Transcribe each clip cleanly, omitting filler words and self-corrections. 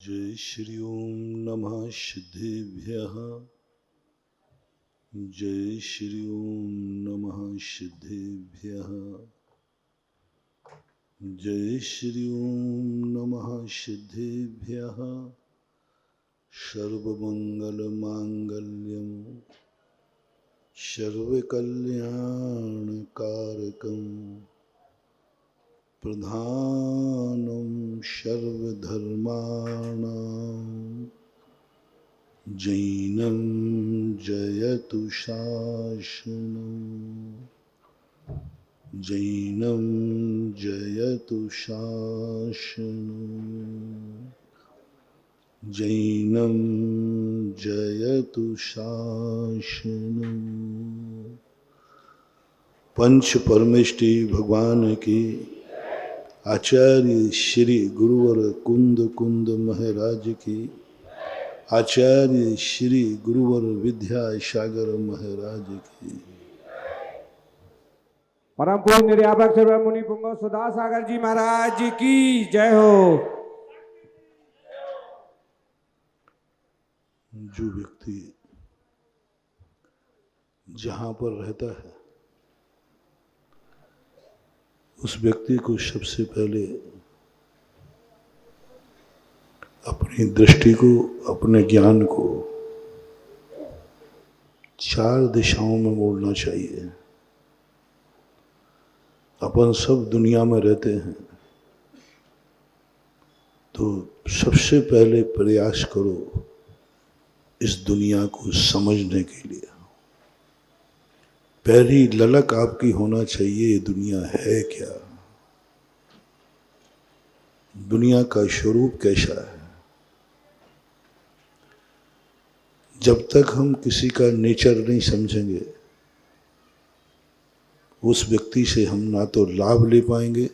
जय श्री ओम नमः सिद्धेभ्यः। जय श्री ओम नमः सिद्धेभ्यः। जय श्री ओम नमः सिद्धेभ्यः। सर्वमंगलमांगल्यं सर्वकल्याणकारकं प्रधानं सर्वधर्माणां जैनं जयतु शासनम्। जैनं जयतु शासनम्। जैनं जयतु शासनम्। पंच परमेष्टि भगवान की, आचार्य श्री गुरुवर कुंद कुंद महाराज की, आचार्य श्री गुरुवर विद्या सागर महाराज की। परम पूज्य निर्यापक सर्व मुनि पुंगव सुधा सागर जी महाराज की जय हो। जो व्यक्ति जहां पर रहता है उस व्यक्ति को सबसे पहले अपनी दृष्टि को, अपने ज्ञान को चार दिशाओं में मोड़ना चाहिए। अपन सब दुनिया में रहते हैं तो सबसे पहले प्रयास करो इस दुनिया को समझने के लिए। पहली ललक आपकी होना चाहिए, ये दुनिया है क्या, दुनिया का स्वरूप कैसा है। जब तक हम किसी का नेचर नहीं समझेंगे उस व्यक्ति से हम ना तो लाभ ले पाएंगे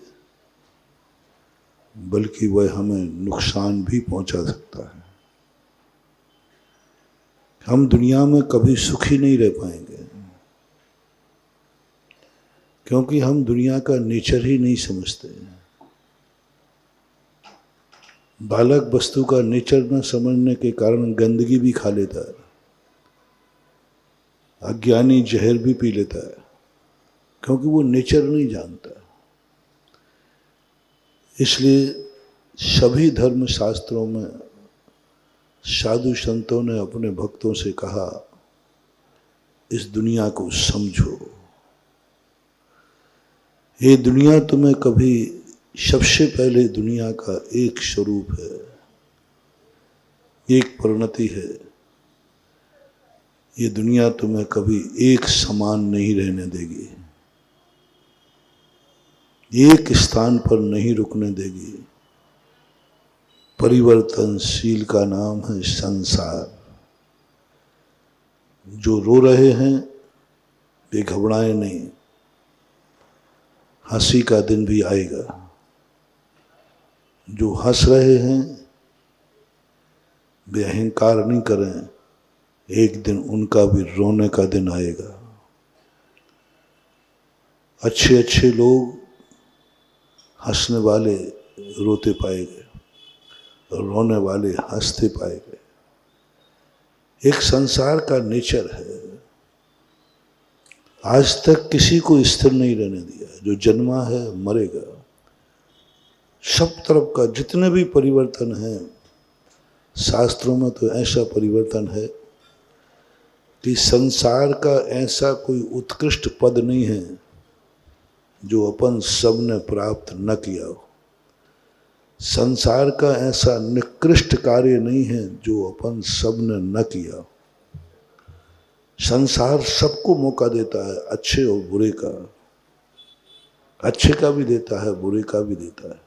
बल्कि वह हमें नुकसान भी पहुंचा सकता है। हम दुनिया में कभी सुखी नहीं रह पाएंगे क्योंकि हम दुनिया का नेचर ही नहीं समझते। बालक वस्तु का नेचर न समझने के कारण गंदगी भी खा लेता है, अज्ञानी जहर भी पी लेता है क्योंकि वो नेचर नहीं जानता। इसलिए सभी धर्म शास्त्रों में साधु संतों ने अपने भक्तों से कहा, इस दुनिया को समझो। ये दुनिया तुम्हें कभी, सबसे पहले दुनिया का एक स्वरूप है, एक परिणति है। ये दुनिया तुम्हें कभी एक समान नहीं रहने देगी, एक स्थान पर नहीं रुकने देगी। परिवर्तनशील का नाम है संसार। जो रो रहे हैं वे घबराए नहीं, हंसी का दिन भी आएगा। जो हंस रहे हैं वे अहंकार नहीं करें, एक दिन उनका भी रोने का दिन आएगा। अच्छे अच्छे लोग हंसने वाले रोते पाए गए और रोने वाले हंसते पाए गए। एक संसार का नेचर है। आज तक किसी को स्थिर नहीं रहने दिया। जो जन्मा है मरेगा। सब तरफ का जितने भी परिवर्तन है, शास्त्रों में तो ऐसा परिवर्तन है कि संसार का ऐसा कोई उत्कृष्ट पद नहीं है जो अपन सब ने प्राप्त न किया हो। संसार का ऐसा निकृष्ट कार्य नहीं है जो अपन सब ने न किया हो। संसार सबको मौका देता है, अच्छे और बुरे का। अच्छे का भी देता है, बुरे का भी देता है।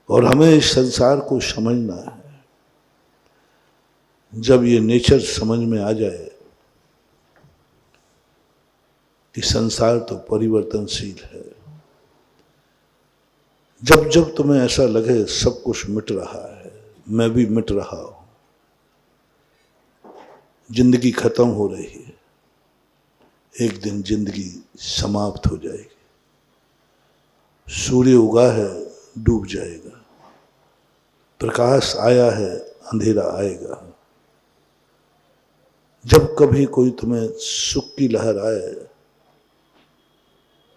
और हमें इस संसार को समझना है। जब ये नेचर समझ में आ जाए कि संसार तो परिवर्तनशील है, जब जब तुम्हें ऐसा लगे सब कुछ मिट रहा है, मैं भी मिट रहा हूं, जिंदगी खत्म हो रही है, एक दिन जिंदगी समाप्त हो जाएगी। सूर्य उगा है, डूब जाएगा, प्रकाश आया है, अंधेरा आएगा। जब कभी कोई तुम्हें सुख की लहर आए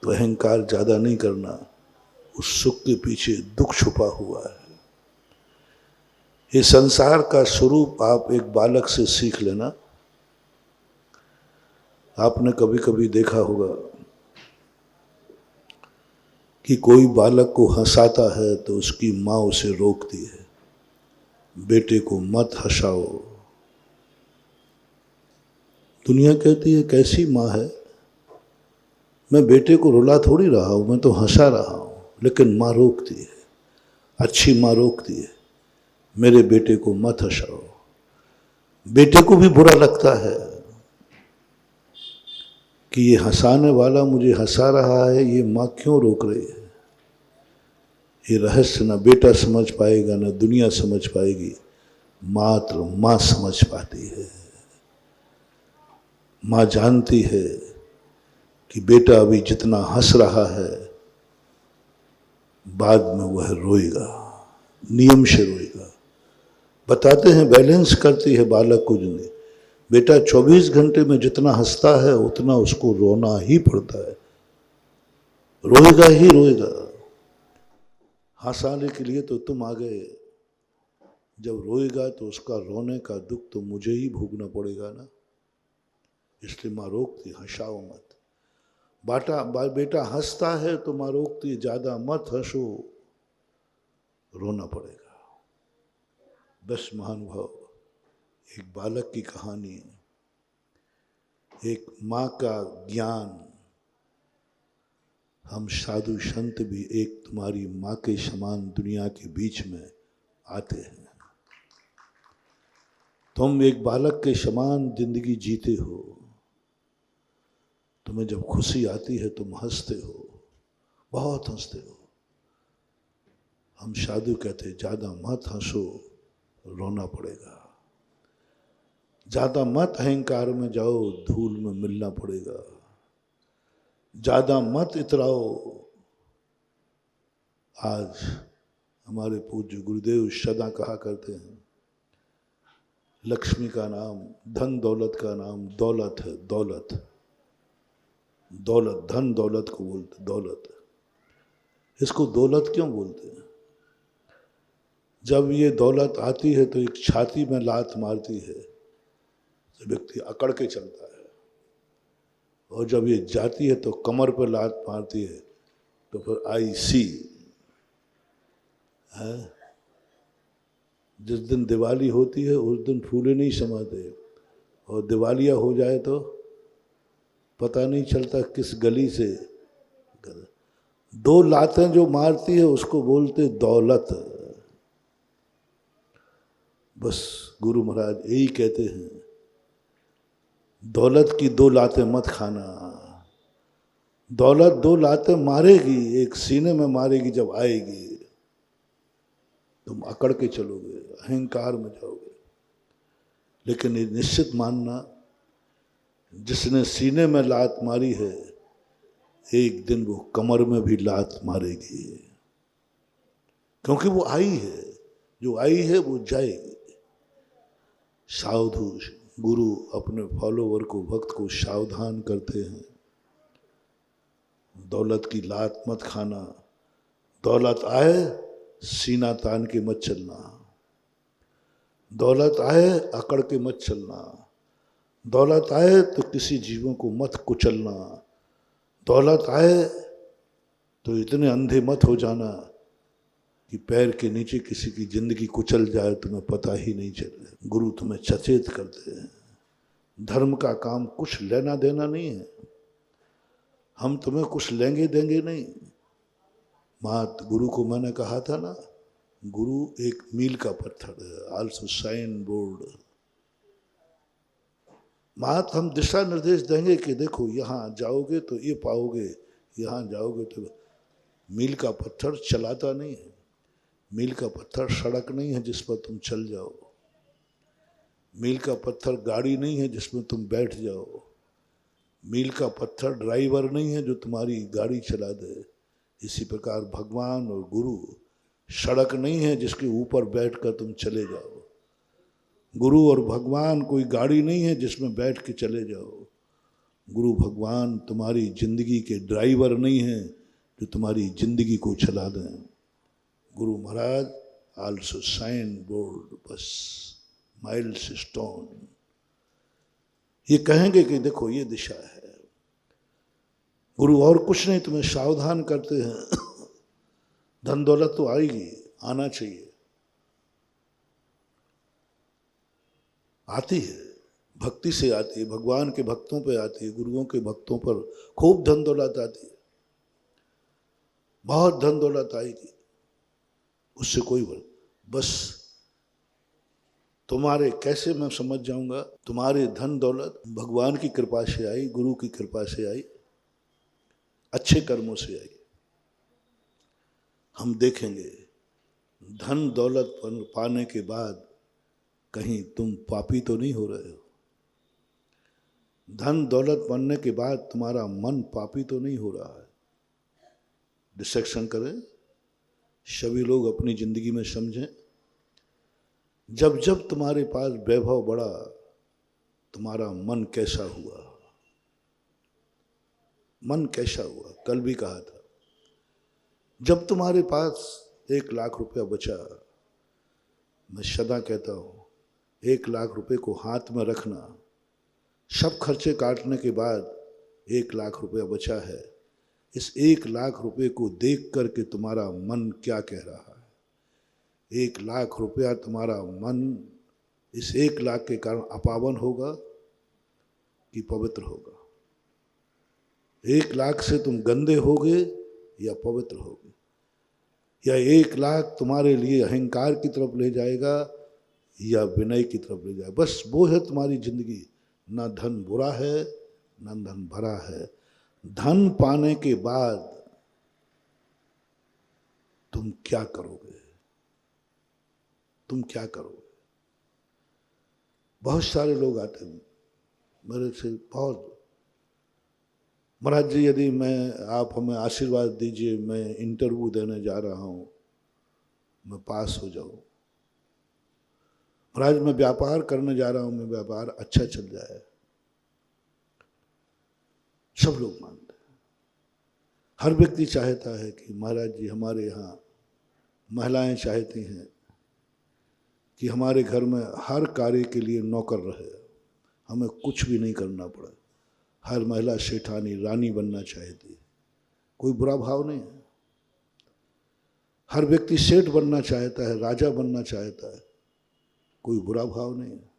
तो अहंकार ज्यादा नहीं करना, उस सुख के पीछे दुख छुपा हुआ है। ये संसार का स्वरूप आप एक बालक से सीख लेना। आपने कभी कभी देखा होगा कि कोई बालक को हंसाता है तो उसकी माँ उसे रोकती है, बेटे को मत हंसाओ। दुनिया कहती है कैसी माँ है, मैं बेटे को रुला थोड़ी रहा हूं, मैं तो हंसा रहा हूं। लेकिन माँ रोकती है, अच्छी माँ रोकती है, मेरे बेटे को मत हंसाओ। बेटे को भी बुरा लगता है कि ये हंसाने वाला मुझे हंसा रहा है, ये माँ क्यों रोक रही है। ये रहस्य न बेटा समझ पाएगा न दुनिया समझ पाएगी, मात्र माँ समझ पाती है। माँ जानती है कि बेटा अभी जितना हंस रहा है बाद में वह रोएगा, नियम से रोएगा। बताते हैं बैलेंस करती है बालक को जिंदगी। बेटा 24 घंटे में जितना हंसता है उतना उसको रोना ही पड़ता है, रोएगा ही रोएगा। हंसाने के लिए तो तुम आ गए, जब रोएगा तो उसका रोने का दुख तो मुझे ही भोगना पड़ेगा ना। इसलिए माँ रोकती, हंसाओ मत। बेटा हंसता है तो माँ रोकती, ज्यादा मत हंसो, रोना पड़ेगा। 10 महानुभाव, एक बालक की कहानी, एक माँ का ज्ञान। हम साधु संत भी एक तुम्हारी माँ के समान दुनिया के बीच में आते हैं। तुम एक बालक के समान जिंदगी जीते हो। तुम्हें जब खुशी आती है तुम हंसते हो, बहुत हंसते हो। हम साधु कहते ज्यादा मत हंसो, रोना पड़ेगा। ज्यादा मत अहंकार में जाओ, धूल में मिलना पड़ेगा। ज्यादा मत इतराओ। आज हमारे पूज्य गुरुदेव सदा कहा करते हैं, लक्ष्मी का नाम, धन दौलत का नाम दौलत है। दौलत, दौलत, धन दौलत को बोलते दौलत। इसको दौलत क्यों बोलते हैं? जब ये दौलत आती है तो एक छाती में लात मारती है तो व्यक्ति अकड़ के चलता है, और जब ये जाती है तो कमर पर लात मारती है तो फिर आई सी है। जिस दिन दिवाली होती है उस दिन फूले नहीं समाते, और दिवालिया हो जाए तो पता नहीं चलता किस गली से। 2 लातें जो मारती है उसको बोलते दौलत। बस गुरु महाराज यही कहते हैं, दौलत की 2 लातें मत खाना। दौलत 2 लातें मारेगी, एक सीने में मारेगी, जब आएगी तुम अकड़ के चलोगे, अहंकार में जाओगे। लेकिन ये निश्चित मानना, जिसने सीने में लात मारी है एक दिन वो कमर में भी लात मारेगी, क्योंकि वो आई है। जो आई है वो जाएगी। साधु गुरु अपने फॉलोवर को, भक्त को सावधान करते हैं, दौलत की लात मत खाना। दौलत आए सीना तान के मत चलना, दौलत आए अकड़ के मत चलना, दौलत आए तो किसी जीवों को मत कुचलना, दौलत आए तो इतने अंधे मत हो जाना कि पैर के नीचे किसी की जिंदगी कुचल जाए तुम्हें पता ही नहीं चले। गुरु तुम्हें सचेत करते हैं, धर्म का काम कुछ लेना देना नहीं है, हम तुम्हें कुछ लेंगे देंगे नहीं। मात गुरु को मैंने कहा था ना, गुरु एक मील का पत्थर है, आल्सो साइन बोर्ड। मात हम दिशा निर्देश देंगे कि देखो यहाँ जाओगे तो ये पाओगे, यहाँ जाओगे तो। मील का पत्थर चलाता नहीं है, मील का पत्थर सड़क नहीं है जिस पर तुम चल जाओ, मील का पत्थर गाड़ी नहीं है जिसमें तुम बैठ जाओ, मील का पत्थर ड्राइवर नहीं है जो तुम्हारी गाड़ी चला दे। इसी प्रकार भगवान और गुरु सड़क नहीं है जिसके ऊपर बैठकर तुम चले जाओ। गुरु और भगवान कोई गाड़ी नहीं है जिसमें बैठ के चले जाओ। गुरु भगवान तुम्हारी जिंदगी के ड्राइवर नहीं हैं जो तुम्हारी जिंदगी को चला दें। Guru Maharaj also sign board, बस माइल्स स्टोन, ये कहेंगे कि देखो ये दिशा है। गुरु और कुछ नहीं, तुम्हें सावधान करते हैं। धन दौलत तो आएगी, आना चाहिए, आती है, भक्ति से आती है, भगवान के भक्तों पे आती है, गुरुओं के भक्तों पर खूब धन दौलत आती है, बहुत धन दौलत आएगी, उससे कोई बात। बस तुम्हारे कैसे मैं समझ जाऊंगा, तुम्हारे धन दौलत भगवान की कृपा से आई, गुरु की कृपा से आई, अच्छे कर्मों से आई। हम देखेंगे धन दौलत पाने के बाद कहीं तुम पापी तो नहीं हो रहे हो। धन दौलत बनने के बाद तुम्हारा मन पापी तो नहीं हो रहा है। डिसेक्शन करें, सभी लोग अपनी जिंदगी में समझें। जब जब तुम्हारे पास वैभव बढ़ा, तुम्हारा मन कैसा हुआ, मन कैसा हुआ। कल भी कहा था, जब तुम्हारे पास 1 लाख रुपया बचा, मैं सदा कहता हूं 1 लाख रुपए को हाथ में रखना, सब खर्चे काटने के बाद 1 लाख रुपया बचा है, इस 1 लाख रुपए को देख करके तुम्हारा मन क्या कह रहा है। 1 लाख रुपया तुम्हारा मन इस 1 लाख के कारण अपावन होगा कि पवित्र होगा। 1 लाख से तुम गंदे होगे या पवित्र होगे, या 1 लाख तुम्हारे लिए अहंकार की तरफ ले जाएगा या विनय की तरफ ले जाएगा। बस वो है तुम्हारी जिंदगी। ना धन बुरा है, ना धन भरा है। धन पाने के बाद तुम क्या करोगे, तुम क्या करोगे। बहुत सारे लोग आते हैं मेरे से, बहुत, महाराज जी यदि आप हमें आशीर्वाद दीजिए, मैं इंटरव्यू देने जा रहा हूँ, मैं पास हो जाऊँ। महाराज मैं व्यापार करने जा रहा हूँ, मैं व्यापार अच्छा चल जाए। सब लोग मानते हैं। हर व्यक्ति चाहता है कि महाराज जी हमारे यहाँ, महिलाएं चाहती हैं कि हमारे घर में हर कार्य के लिए नौकर रहे, हमें कुछ भी नहीं करना पड़े। हर महिला सेठानी, रानी बनना चाहती है, कोई बुरा भाव नहीं है। हर व्यक्ति सेठ बनना चाहता है, राजा बनना चाहता है, कोई बुरा भाव नहीं है।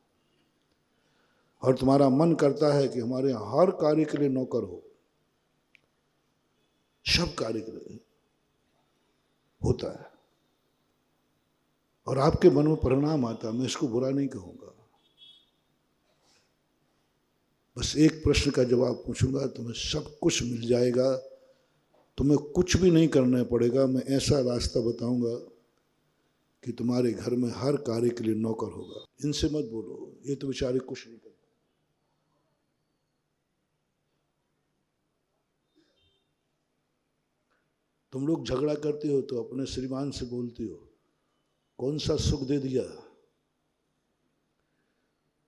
और तुम्हारा मन करता है कि हमारे यहाँ हर कार्य के लिए नौकर हो, सब कार्य के लिए होता है, और आपके मन में परिणाम आता है। मैं इसको बुरा नहीं कहूँगा। बस एक प्रश्न का जवाब पूछूंगा, तुम्हें सब कुछ मिल जाएगा, तुम्हें कुछ भी नहीं करना पड़ेगा। मैं ऐसा रास्ता बताऊंगा कि तुम्हारे घर में हर कार्य के लिए नौकर होगा। इनसे मत बोलो, ये तो बेचारे कुछ नहीं करते। तुम लोग झगड़ा करते हो तो अपने श्रीमान से बोलते हो, कौन सा सुख दे दिया,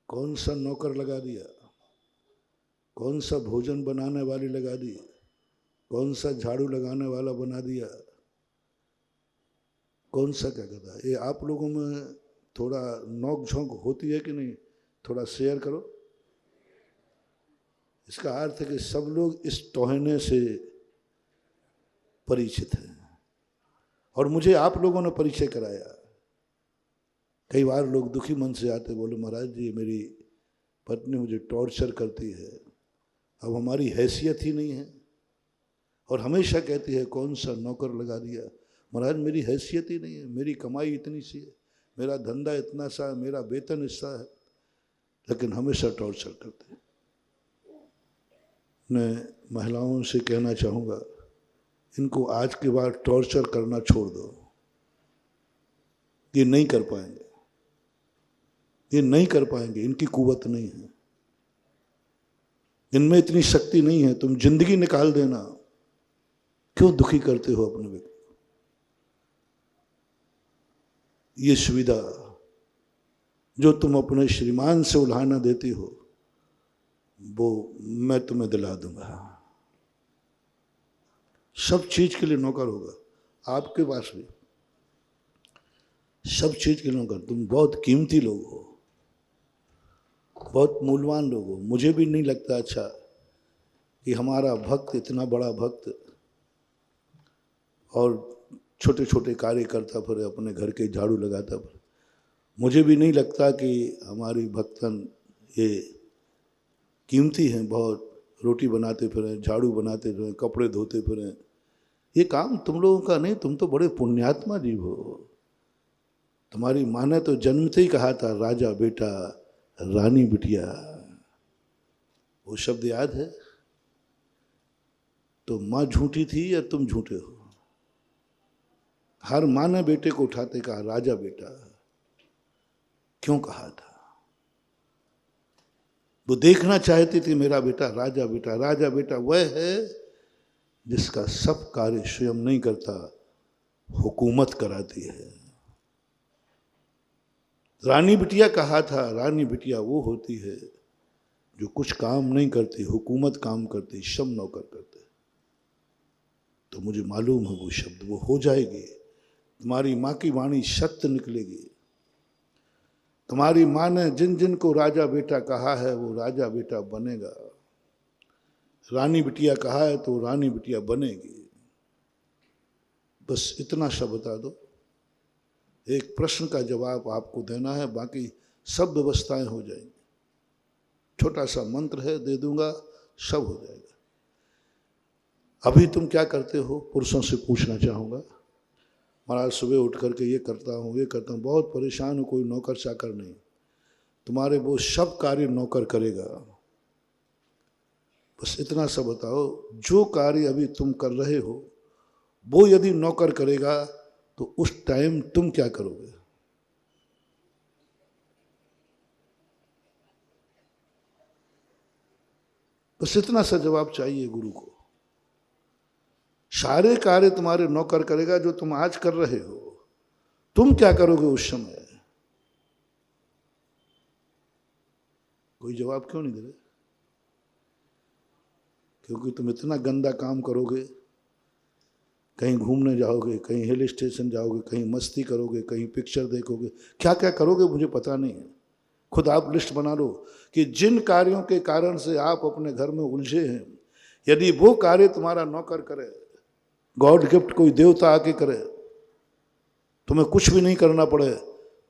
कौन सा नौकर लगा दिया, कौन सा भोजन बनाने वाली लगा दी, कौन सा झाड़ू लगाने वाला बना दिया, कौन सा क्या कहता है। ये आप लोगों में थोड़ा नोक झोंक होती है कि नहीं, थोड़ा शेयर करो। इसका अर्थ है कि सब लोग इस टोहने से परिचित हैं, और मुझे आप लोगों ने परिचय कराया। कई बार लोग दुखी मन से आते, बोले महाराज जी मेरी पत्नी मुझे टॉर्चर करती है, अब हमारी हैसियत ही नहीं है, और हमेशा कहती है कौन सा नौकर लगा दिया। महाराज मेरी हैसियत ही नहीं है, मेरी कमाई इतनी सी है, मेरा धंधा इतना सा है, मेरा वेतन इतना है, लेकिन हमेशा टॉर्चर करते हैं। मैं महिलाओं से कहना चाहूँगा, इनको आज के बाद टॉर्चर करना छोड़ दो। ये नहीं कर पाएंगे, ये नहीं कर पाएंगे, इनकी कुव्वत नहीं है, इनमें इतनी शक्ति नहीं है। तुम जिंदगी निकाल देना, क्यों दुखी करते हो अपने व्यक्ति को। ये सुविधा जो तुम अपने श्रीमान से उल्हाना देती हो, वो मैं तुम्हें दिला दूंगा। सब चीज के लिए नौकर होगा आपके पास भी, सब चीज के लिए नौकर। तुम बहुत कीमती लोग हो, बहुत मूल्यवान लोग हो। मुझे भी नहीं लगता अच्छा कि हमारा भक्त, इतना बड़ा भक्त और छोटे छोटे कार्य करता फिर, अपने घर के झाड़ू लगाता फिर, मुझे भी नहीं लगता कि हमारी भक्तन ये कीमती हैं बहुत। रोटी बनाते फिरें, झाड़ू बनाते फिरें, कपड़े धोते फिरें, ये काम तुम लोगों का नहीं। तुम तो बड़े पुण्यात्मा जीव हो। तुम्हारी माँ ने तो जन्मते ही कहा था राजा बेटा रानी बिटिया, वो शब्द याद है? तो माँ झूठी थी या तुम झूठे हो? हर माँ ने बेटे को उठाते कहा राजा बेटा। क्यों कहा था? वो देखना चाहती थी मेरा बेटा राजा बेटा। राजा बेटा वह है जिसका सब कार्य स्वयं नहीं करता, हुकूमत कराती है। रानी बिटिया कहा था, रानी बिटिया वो होती है जो कुछ काम नहीं करती, हुकूमत काम करती, शम नौकर करते। तो मुझे मालूम है वो शब्द वो हो जाएगी। तुम्हारी माँ की वाणी सत्य निकलेगी। तुम्हारी माँ ने जिन जिन को राजा बेटा कहा है वो राजा बेटा बनेगा। रानी बिटिया कहा है तो रानी बिटिया बनेगी। बस इतना सा बता दो। एक प्रश्न का जवाब आपको देना है, बाकी सब व्यवस्थाएं हो जाएंगी। छोटा सा मंत्र है, दे दूंगा, सब हो जाएगा। अभी तुम क्या करते हो? पुरुषों से पूछना चाहूँगा। महाराज सुबह उठ करके ये करता हूँ, ये करता हूँ, बहुत परेशान हूँ, कोई नौकर चाकर नहीं। तुम्हारे वो सब कार्य नौकर करेगा। बस इतना सा बताओ, जो कार्य अभी तुम कर रहे हो वो यदि नौकर करेगा तो उस टाइम तुम क्या करोगे? बस इतना सा जवाब चाहिए गुरु को। सारे कार्य तुम्हारे नौकर करेगा जो तुम आज कर रहे हो, तुम क्या करोगे उस समय? कोई जवाब क्यों नहीं दे रहे? क्योंकि तुम इतना गंदा काम करोगे, कहीं घूमने जाओगे, कहीं हिल स्टेशन जाओगे, कहीं मस्ती करोगे, कहीं पिक्चर देखोगे, क्या क्या करोगे मुझे पता नहीं है। खुद आप लिस्ट बना लो कि जिन कार्यों के कारण से आप अपने घर में उलझे हैं, यदि वो कार्य तुम्हारा नौकर करे, गॉड गिफ्ट कोई देवता आके करे, तुम्हें कुछ भी नहीं करना पड़े,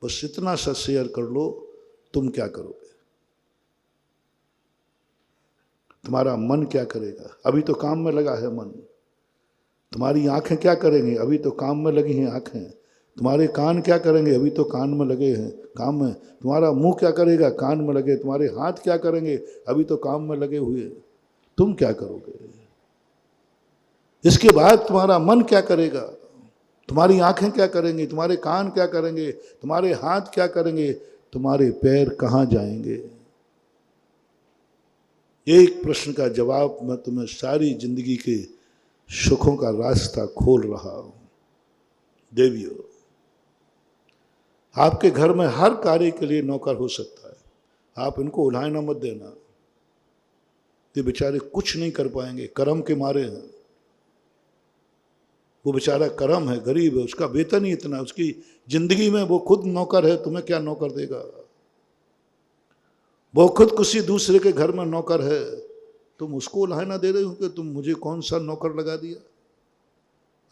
बस इतना सा शेयर कर लो, तुम क्या करोगे? तुम्हारा मन क्या करेगा? अभी तो काम में लगा है मन। तुम्हारी आंखें क्या करेंगी? अभी तो काम में लगी हैं आंखें। तुम्हारे कान क्या करेंगे? अभी तो कान में लगे हैं काम में। तुम्हारा मुंह क्या करेगा? कान में लगे। तुम्हारे हाथ क्या करेंगे? अभी तो काम में लगे हुए। तुम क्या करोगे? इसके बाद तुम्हारा मन क्या करेगा? तुम्हारी आंखें क्या करेंगी? तुम्हारे कान क्या करेंगे? तुम्हारे हाथ क्या करेंगे? तुम्हारे पैर कहाँ जाएंगे? एक प्रश्न का जवाब मैं तुम्हें सारी जिंदगी के सुखों का रास्ता खोल रहा हूं। देवियों, आपके घर में हर कार्य के लिए नौकर हो सकता है। आप इनको उल्हाना मत देना। ये बेचारे कुछ नहीं कर पाएंगे, कर्म के मारे हैं। वो बेचारा कर्म है, गरीब है, उसका वेतन ही इतना, उसकी जिंदगी में वो खुद नौकर है, तुम्हें क्या नौकर देगा? वो खुद किसी दूसरे के घर में नौकर है, तुम उसको उल्हाना दे रहे हो कि तुम मुझे कौन सा नौकर लगा दिया?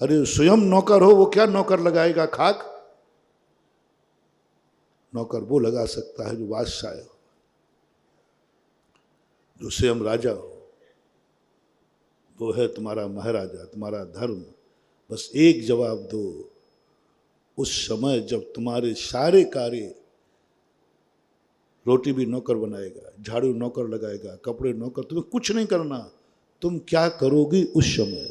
अरे स्वयं नौकर हो, वो क्या नौकर लगाएगा? खाक। नौकर वो लगा सकता है जो बादशाह हो, जो स्वयं राजा हो। वो है तुम्हारा महाराजा, तुम्हारा धर्म। बस एक जवाब दो, उस समय जब तुम्हारे सारे कार्य, रोटी भी नौकर बनाएगा, झाड़ू नौकर लगाएगा, कपड़े नौकर, तुम्हें कुछ नहीं करना, तुम क्या करोगी उस समय?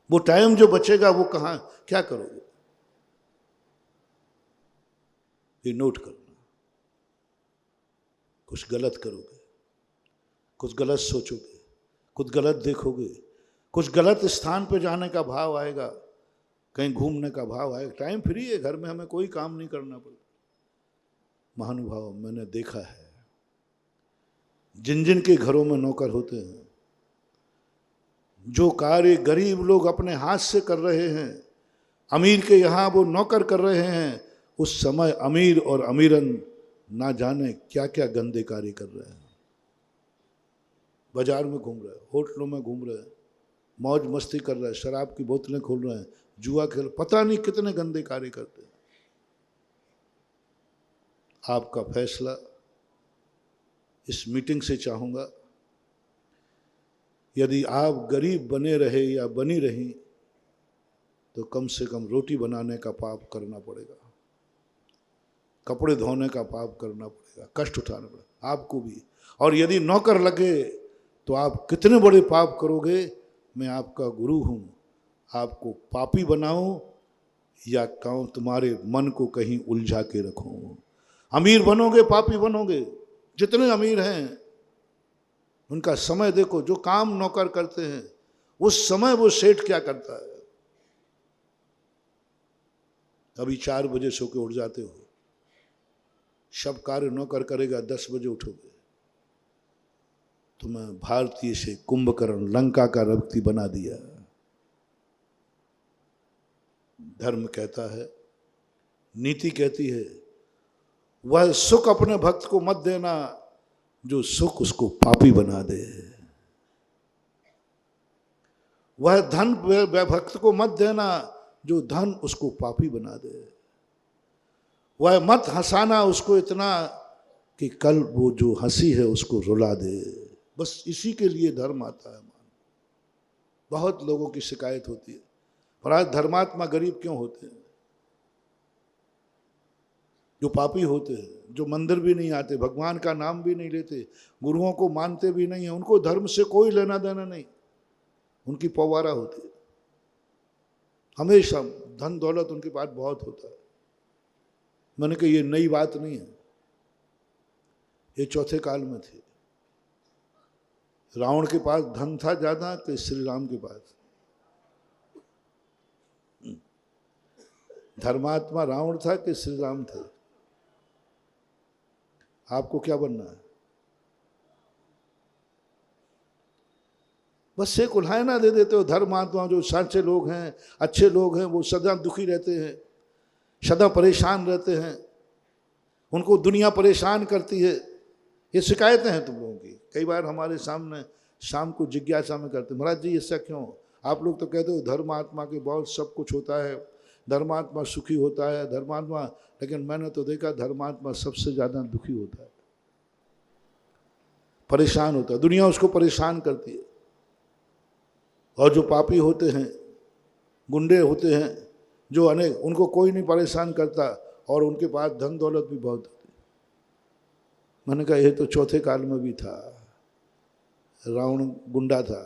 वो टाइम जो बचेगा वो कहाँ, क्या करोगे? ये नोट करना। कुछ गलत करोगे, कुछ गलत सोचोगे, कुछ गलत देखोगे, कुछ गलत स्थान पे जाने का भाव आएगा, कहीं घूमने का भाव है, टाइम फ्री है, घर में हमें कोई काम नहीं करना पड़ता। महानुभाव, मैंने देखा है जिन जिन के घरों में नौकर होते हैं, जो कार्य गरीब लोग अपने हाथ से कर रहे हैं, अमीर के यहाँ वो नौकर कर रहे हैं, उस समय अमीर और अमीरन ना जाने क्या क्या गंदे कार्य कर रहे हैं। बाजार में घूम रहे हैं, होटलों में घूम रहे हैं, मौज मस्ती कर रहे हैं, शराब की बोतलें खोल रहे हैं, जुआ खेल, पता नहीं कितने गंदे कार्य करते हैं। आपका फैसला इस मीटिंग से चाहूँगा, यदि आप गरीब बने रहे या बनी रही तो कम से कम रोटी बनाने का पाप करना पड़ेगा, कपड़े धोने का पाप करना पड़ेगा, कष्ट उठाना पड़ेगा आपको भी। और यदि नौकर लगे तो आप कितने बड़े पाप करोगे। मैं आपका गुरु हूँ, आपको पापी बनाऊं या कहूँ तुम्हारे मन को कहीं उलझा के रखूं। अमीर बनोगे पापी बनोगे। जितने अमीर हैं उनका समय देखो, जो काम नौकर करते हैं उस समय वो सेठ क्या करता है। अभी 4 बजे सो के उठ जाते हो, सब कार्य नौकर करेगा, 10 बजे उठोगे। तुम्हें भारतीय से कुंभकर्ण, लंका का रवती बना दिया। धर्म कहता है, नीति कहती है, वह सुख अपने भक्त को मत देना जो सुख उसको पापी बना दे। वह धन भक्त को मत देना जो धन उसको पापी बना दे। वह मत हंसाना उसको इतना कि कल वो जो हंसी है उसको रुला दे। बस इसी के लिए धर्म आता है। बहुत लोगों की शिकायत होती है, पर आज धर्मात्मा गरीब क्यों होते हैं? जो पापी होते हैं, जो मंदिर भी नहीं आते, भगवान का नाम भी नहीं लेते, गुरुओं को मानते भी नहीं है, उनको धर्म से कोई लेना देना नहीं, उनकी पवारा होती है। हमेशा धन दौलत उनके पास बहुत होता है। मैंने कहा ये नई बात नहीं है, ये चौथे काल में थी। रावण के पास धन था ज्यादा कि श्री राम के पास? धर्मात्मा रावण था कि श्री राम थे? आपको क्या बनना है? बस एक उल्हायना दे देते हो। धर्मात्मा जो सच्चे लोग हैं, अच्छे लोग हैं, वो सदा दुखी रहते हैं, सदा परेशान रहते हैं, उनको दुनिया परेशान करती है। ये शिकायतें हैं तुम लोगों की। कई बार हमारे सामने शाम को जिज्ञासा में करते, महाराज जी ऐसा क्यों? आप लोग तो कहते हो धर्मात्मा के बहुत सब कुछ होता है, धर्मात्मा सुखी होता है, धर्मात्मा, लेकिन मैंने तो देखा धर्मात्मा सबसे ज़्यादा दुखी होता है, परेशान होता है, दुनिया उसको परेशान करती है। और जो पापी होते हैं, गुंडे होते हैं, जो अनेक, उनको कोई नहीं परेशान करता और उनके पास धन दौलत भी बहुत होती। मैंने कहा यह तो चौथे काल में भी था। रावण गुंडा था,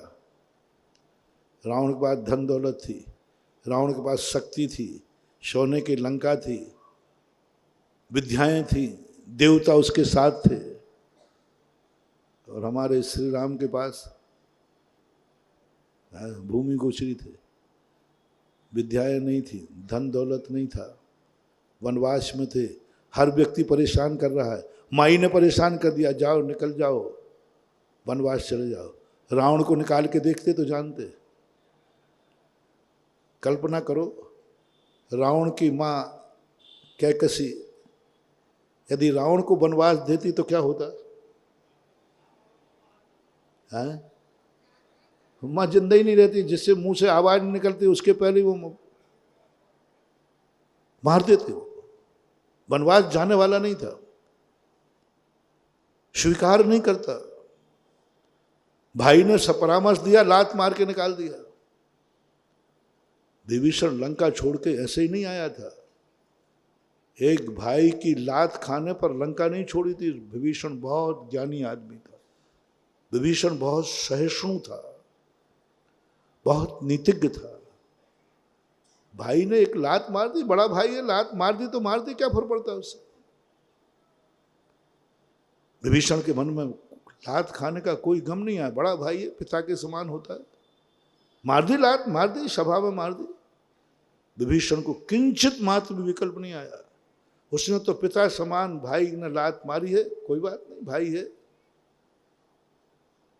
रावण के पास धन दौलत थी, रावण के पास शक्ति थी, सोने की लंका थी, विद्याएं थी, देवता उसके साथ थे। और हमारे श्री राम के पास भूमि गोचरी थे, विद्याएं नहीं थी, धन दौलत नहीं था, वनवास में थे, हर व्यक्ति परेशान कर रहा है। माई ने परेशान कर दिया, जाओ निकल जाओ, वनवास चले जाओ। रावण को निकाल के देखते तो जानते। कल्पना करो, रावण की माँ कैकसी यदि रावण को वनवास देती तो क्या होता है? माँ जिंदा ही नहीं रहती, जिससे मुंह से आवाज नहीं निकलती उसके पहले वो मार देते। वनवास जाने वाला नहीं था, स्वीकार नहीं करता। भाई ने परामर्श दिया, लात मार के निकाल दिया। विभीषण लंका छोड़ के ऐसे ही नहीं आया था। एक भाई की लात खाने पर लंका नहीं छोड़ी थी। विभीषण बहुत ज्ञानी आदमी था, विभीषण बहुत सहिष्णु था, बहुत नीतिज्ञ था। भाई ने एक लात मार दी, बड़ा भाई है, लात मार दी तो मार दी, क्या फर्क पड़ता है उससे? विभीषण के मन में लात खाने का कोई गम नहीं आया, बड़ा भाई है, पिता के समान होता है। मार दी लात, मार दी, सभा में मार दी। विभीषण को किंचित मात्र भी विकल्प नहीं आया। उसने तो पिता समान भाई ने लात मारी है, कोई बात नहीं, भाई है,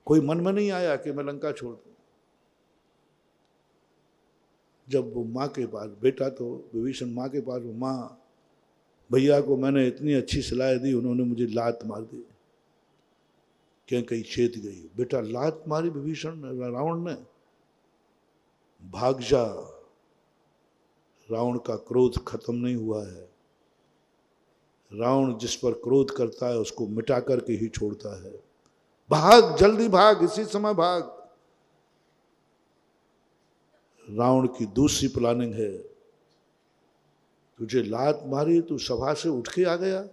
कोई मन में नहीं आया कि मैं लंका छोड़ दूं। जब वो माँ के पास, बेटा तो विभीषण माँ के पास, माँ भैया को मैंने इतनी अच्छी सलाह दी, उन्होंने मुझे लात मार दी, क्या कहीं चेत गई। बेटा लात मारी विभीषण रावण ने, भाग जा, रावण का क्रोध खत्म नहीं हुआ है। रावण जिस पर क्रोध करता है उसको मिटा करके ही छोड़ता है। भाग, जल्दी भाग, इसी समय भाग। रावण की दूसरी प्लानिंग है, तुझे लात मारी, तू सभा से उठ के आ गया,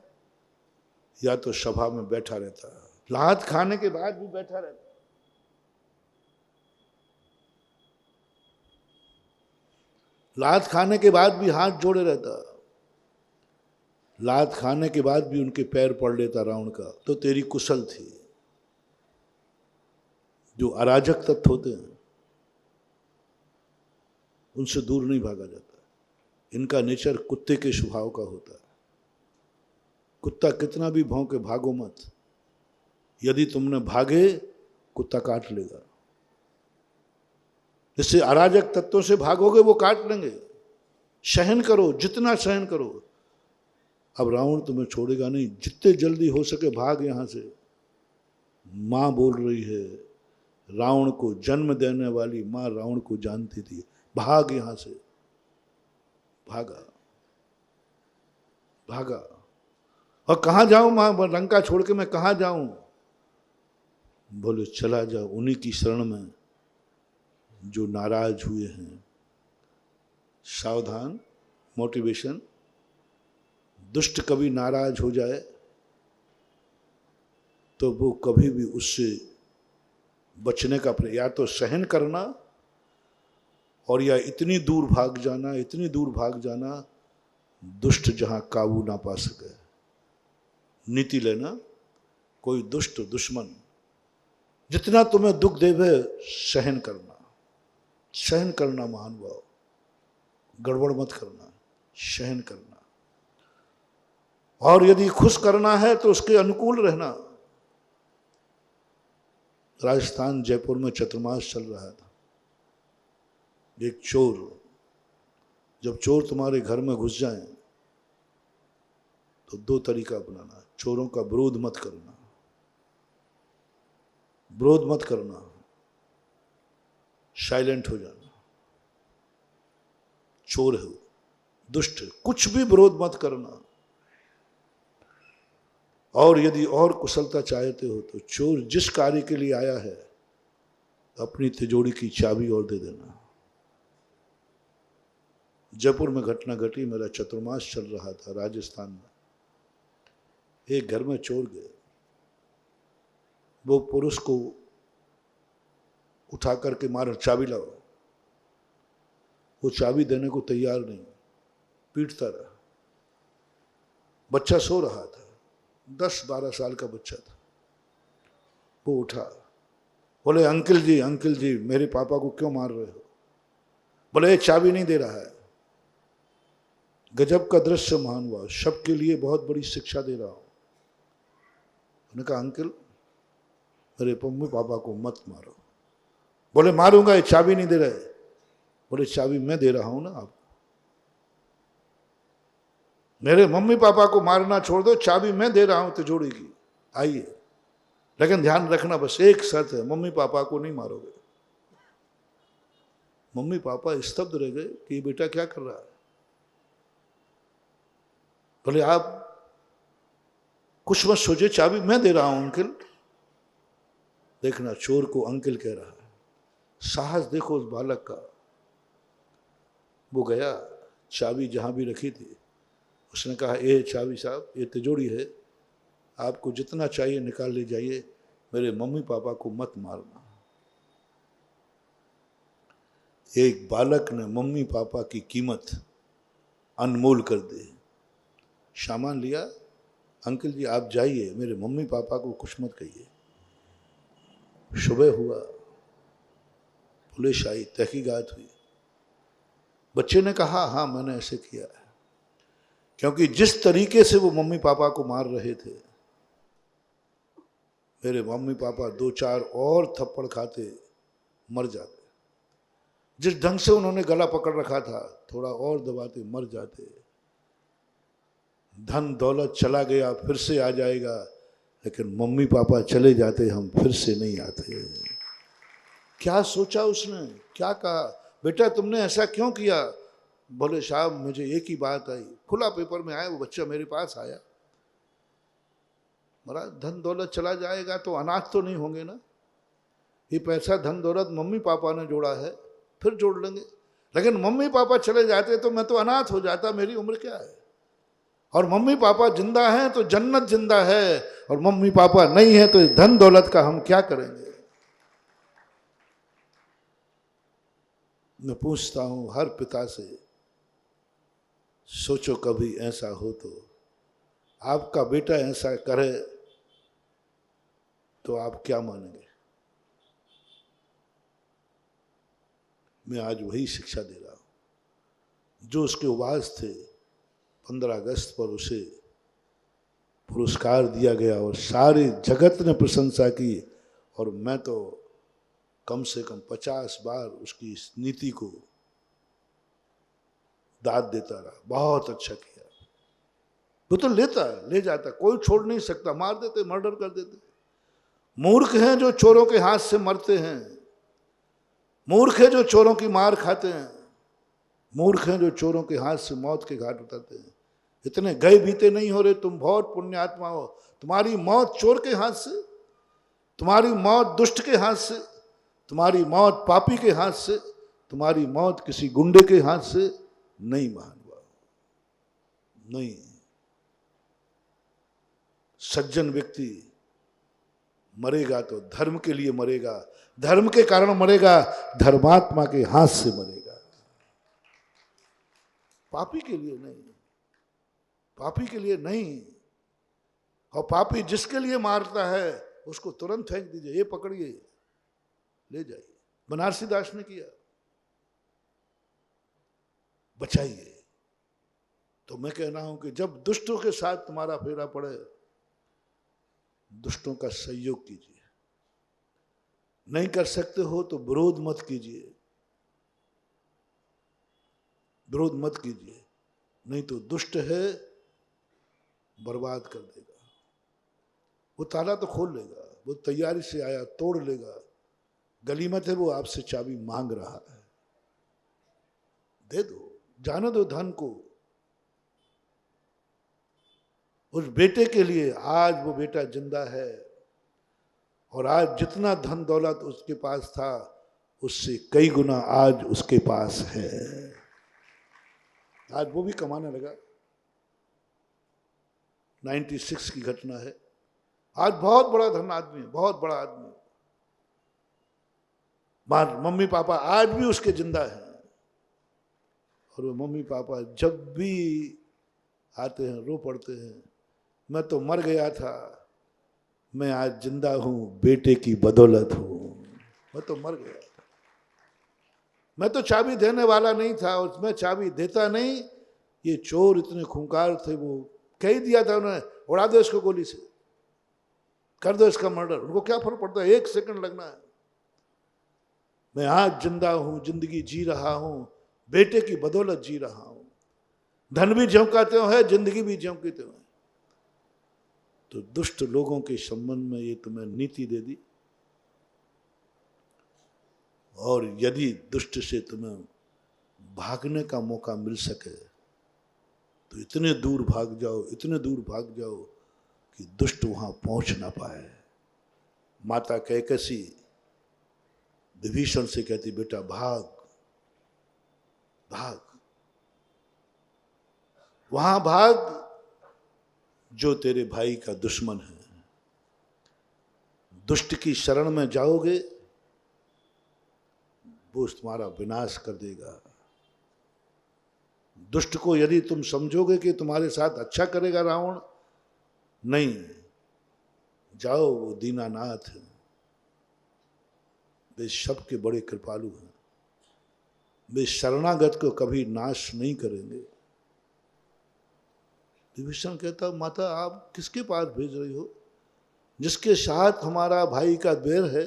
या तो सभा में बैठा रहता, लात खाने के बाद भी बैठा रहता। लात खाने के बाद भी हाथ जोड़े रहता, लात खाने के बाद भी उनके पैर पड़ लेता रावण का, तो तेरी कुशल थी। जो अराजक तत्व होते हैं उनसे दूर नहीं भागा जाता। इनका नेचर कुत्ते के स्वभाव का होता है। कुत्ता कितना भी भौंके, भागो मत, यदि तुमने भागे कुत्ता काट लेगा। जिससे अराजक तत्वों से भागोगे वो काट लेंगे। सहन करो, जितना सहन करो। अब रावण तुम्हें छोड़ेगा नहीं, जितने जल्दी हो सके भाग यहां से। मां बोल रही है, रावण को जन्म देने वाली मां रावण को जानती थी, भाग यहां से। भागा भागा। और कहां जाऊं मां, लंका छोड़ के मैं कहां जाऊं? बोले चला जा उन्हीं की शरण में जो नाराज हुए हैं। सावधान, मोटिवेशन। दुष्ट कभी नाराज हो जाए तो वो कभी भी उससे बचने का या तो सहन करना, और या इतनी दूर भाग जाना, इतनी दूर भाग जाना दुष्ट जहां काबू ना पा सके। नीति लेना, कोई दुष्ट दुश्मन जितना तुम्हें दुख देवे सहन करना। सहन करना महानुभाव, गड़बड़ मत करना, सहन करना। और यदि खुश करना है तो उसके अनुकूल रहना। राजस्थान जयपुर में चतुर्मास चल रहा था। एक चोर, जब चोर तुम्हारे घर में घुस जाए तो दो तरीका अपनाना। चोरों का विरोध मत करना, विरोध मत करना, साइलेंट हो जाना। चोर है, दुष्ट, कुछ भी विरोध मत करना। और यदि और कुशलता चाहते हो तो चोर जिस कार्य के लिए आया है अपनी तिजोरी की चाबी और दे देना। जयपुर में घटना घटी, मेरा चतुर्मास चल रहा था राजस्थान में। एक घर में चोर गए, वो पुरुष को उठा करके मारा, चाबी लाओ। वो चाबी देने को तैयार नहीं, पीटता रहा। बच्चा सो रहा था, 10-12 साल का बच्चा था। वो उठा, बोले अंकल जी मेरे पापा को क्यों मार रहे हो? बोले ये चाबी नहीं दे रहा है। गजब का दृश्य महानुभाव, सबके लिए बहुत बड़ी शिक्षा दे रहा हूं। उन्होंने कहा अंकल मेरे मम्मी पापा को मत मारो। बोले मारूंगा, ये चाबी नहीं दे रहे। बोले चाबी मैं दे रहा हूं ना आपको। मेरे मम्मी पापा को मारना छोड़ दो, चाबी मैं दे रहा हूं तिजोरी की, आइए। लेकिन ध्यान रखना, बस एक शर्त है, मम्मी पापा को नहीं मारोगे। मम्मी पापा स्तब्ध रह गए कि ये बेटा क्या कर रहा है। बोले आप कुछ मत सोचिए, चाबी मैं दे रहा हूं अंकल। देखना, चोर को अंकल कह रहा है। साहस देखो उस बालक का। वो गया, चाबी जहां भी रखी थी उसने कहा ये चाबी साहब, ये तिजोरी है, आपको जितना चाहिए निकाल ले जाइए, मेरे मम्मी पापा को मत मारना। एक बालक ने मम्मी पापा की कीमत अनमोल कर दी। सामान लिया, अंकल जी आप जाइए, मेरे मम्मी पापा को कुछ मत कहिए। सुबह हुआ, पुलिस आई, तहकीकात हुई। बच्चे ने कहा हाँ मैंने ऐसे किया है, क्योंकि जिस तरीके से वो मम्मी पापा को मार रहे थे, मेरे मम्मी पापा 2-4 और थप्पड़ खाते मर जाते। जिस ढंग से उन्होंने गला पकड़ रखा था, थोड़ा और दबाते मर जाते। धन दौलत चला गया फिर से आ जाएगा, लेकिन मम्मी पापा चले जाते हम फिर से नहीं आते। क्या सोचा उसने, क्या कहा, बेटा तुमने ऐसा क्यों किया? बोले साहब मुझे एक ही बात आई, खुला पेपर में आया, वो बच्चा मेरे पास आया, बोला धन दौलत चला जाएगा तो अनाथ तो नहीं होंगे ना, ये पैसा धन दौलत मम्मी पापा ने जोड़ा है, फिर जोड़ लेंगे, लेकिन मम्मी पापा चले जाते तो मैं तो अनाथ हो जाता, मेरी उम्र क्या है? और मम्मी पापा जिंदा हैं तो जन्नत जिंदा है, और मम्मी पापा नहीं है तो धन दौलत का हम क्या करेंगे? मैं पूछता हूं हर पिता से, सोचो कभी ऐसा हो तो, आपका बेटा ऐसा करे तो आप क्या मानेंगे? मैं आज वही शिक्षा दे रहा हूं जो उसके उपवास थे। 15 अगस्त पर उसे पुरस्कार दिया गया और सारे जगत ने प्रशंसा की, और मैं तो कम से कम 50 बार उसकी इस नीति को दाद देता रहा, बहुत अच्छा किया। वो तो ले जाता, कोई छोड़ नहीं सकता, मार देते, मर्डर कर देते। मूर्ख हैं जो चोरों के हाथ से मरते हैं, मूर्ख है जो चोरों की मार खाते हैं, मूर्ख हैं जो चोरों के हाथ से मौत के घाट उतरते हैं। इतने गए बीते नहीं हो रहे, तुम बहुत पुण्यात्मा हो। तुम्हारी मौत चोर के हाथ से, तुम्हारी मौत दुष्ट के हाथ से, तुम्हारी मौत पापी के हाथ से, तुम्हारी मौत किसी गुंडे के हाथ से नहीं महानुभाव, नहीं। सज्जन व्यक्ति मरेगा तो धर्म के लिए मरेगा, धर्म के कारण मरेगा, धर्मात्मा के हाथ से मरेगा, पापी के लिए नहीं, पापी के लिए नहीं। और पापी जिसके लिए मारता है उसको तुरंत फेंक दीजिए, ये पकड़िए ले जाइए। बनारसी दास ने किया, बचाइए। तो मैं कह रहा हूं कि जब दुष्टों के साथ तुम्हारा फेरा पड़े, दुष्टों का सहयोग कीजिए। नहीं कर सकते हो तो विरोध मत कीजिए, विरोध मत कीजिए, नहीं तो दुष्ट है बर्बाद कर देगा। वो ताला तो खोल लेगा, वो तैयारी से आया, तोड़ लेगा। गलीमत है वो आपसे चाबी मांग रहा है, दे दो, जाने दो धन को। उस बेटे के लिए आज वो बेटा जिंदा है, और आज जितना धन दौलत उसके पास था उससे कई गुना आज उसके पास है। आज वो भी कमाने लगा। 96 की घटना है। आज बहुत बड़ा धन आदमी है, बहुत बड़ा आदमी। मम्मी पापा आज भी उसके जिंदा हैं, और वो मम्मी पापा जब भी आते हैं रो पड़ते हैं, मैं तो मर गया था, मैं आज जिंदा हूं, बेटे की बदौलत हूं। मैं तो मर गया था, मैं तो चाबी देने वाला नहीं था, उसमें चाबी देता नहीं। ये चोर इतने खूंखार थे, वो कह ही दिया था उन्होंने, उड़ा दो इसको गोली से, कर दो इसका मर्डर, उनको क्या फर्क पड़ता है, 1 सेकंड लगना है। मैं आज जिंदा हूं, जिंदगी जी रहा हूं, बेटे की बदौलत जी रहा हूं। धन भी झोंकाते हो है, जिंदगी भी झोंकते हो। तो दुष्ट लोगों के संबंध में ये तुम्हें नीति दे दी, और यदि दुष्ट से तुम्हें भागने का मौका मिल सके तो इतने दूर भाग जाओ, इतने दूर भाग जाओ कि दुष्ट वहां पहुंच ना पाए। माता कैकसी विभीषण से कहती, बेटा भाग भाग, वहां भाग जो तेरे भाई का दुश्मन है। दुष्ट की शरण में जाओगे वो तुम्हारा विनाश कर देगा। दुष्ट को यदि तुम समझोगे कि तुम्हारे साथ अच्छा करेगा रावण, नहीं, जाओ वो दीनानाथ है, वे सबके बड़े कृपालु हैं। वे शरणागत को कभी नाश नहीं करेंगे। विभीषण कहता, माता आप किसके पास भेज रही हो? जिसके साथ हमारा भाई का बैर है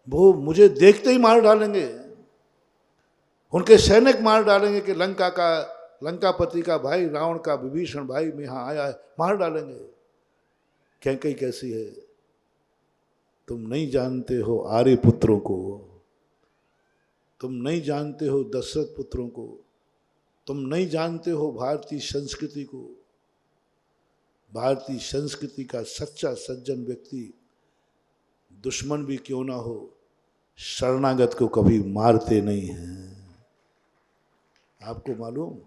वो मुझे देखते ही मार डालेंगे, उनके सैनिक मार डालेंगे कि लंकापति का भाई रावण का विभीषण भाई में यहाँ आया है, मार डालेंगे। कैकई कैसी है? तुम नहीं जानते हो आर्य पुत्रों को, तुम नहीं जानते हो दशरथ पुत्रों को, तुम नहीं जानते हो भारतीय संस्कृति को। भारतीय संस्कृति का सच्चा सज्जन व्यक्ति दुश्मन भी क्यों ना हो शरणागत को कभी मारते नहीं हैं। आपको मालूम,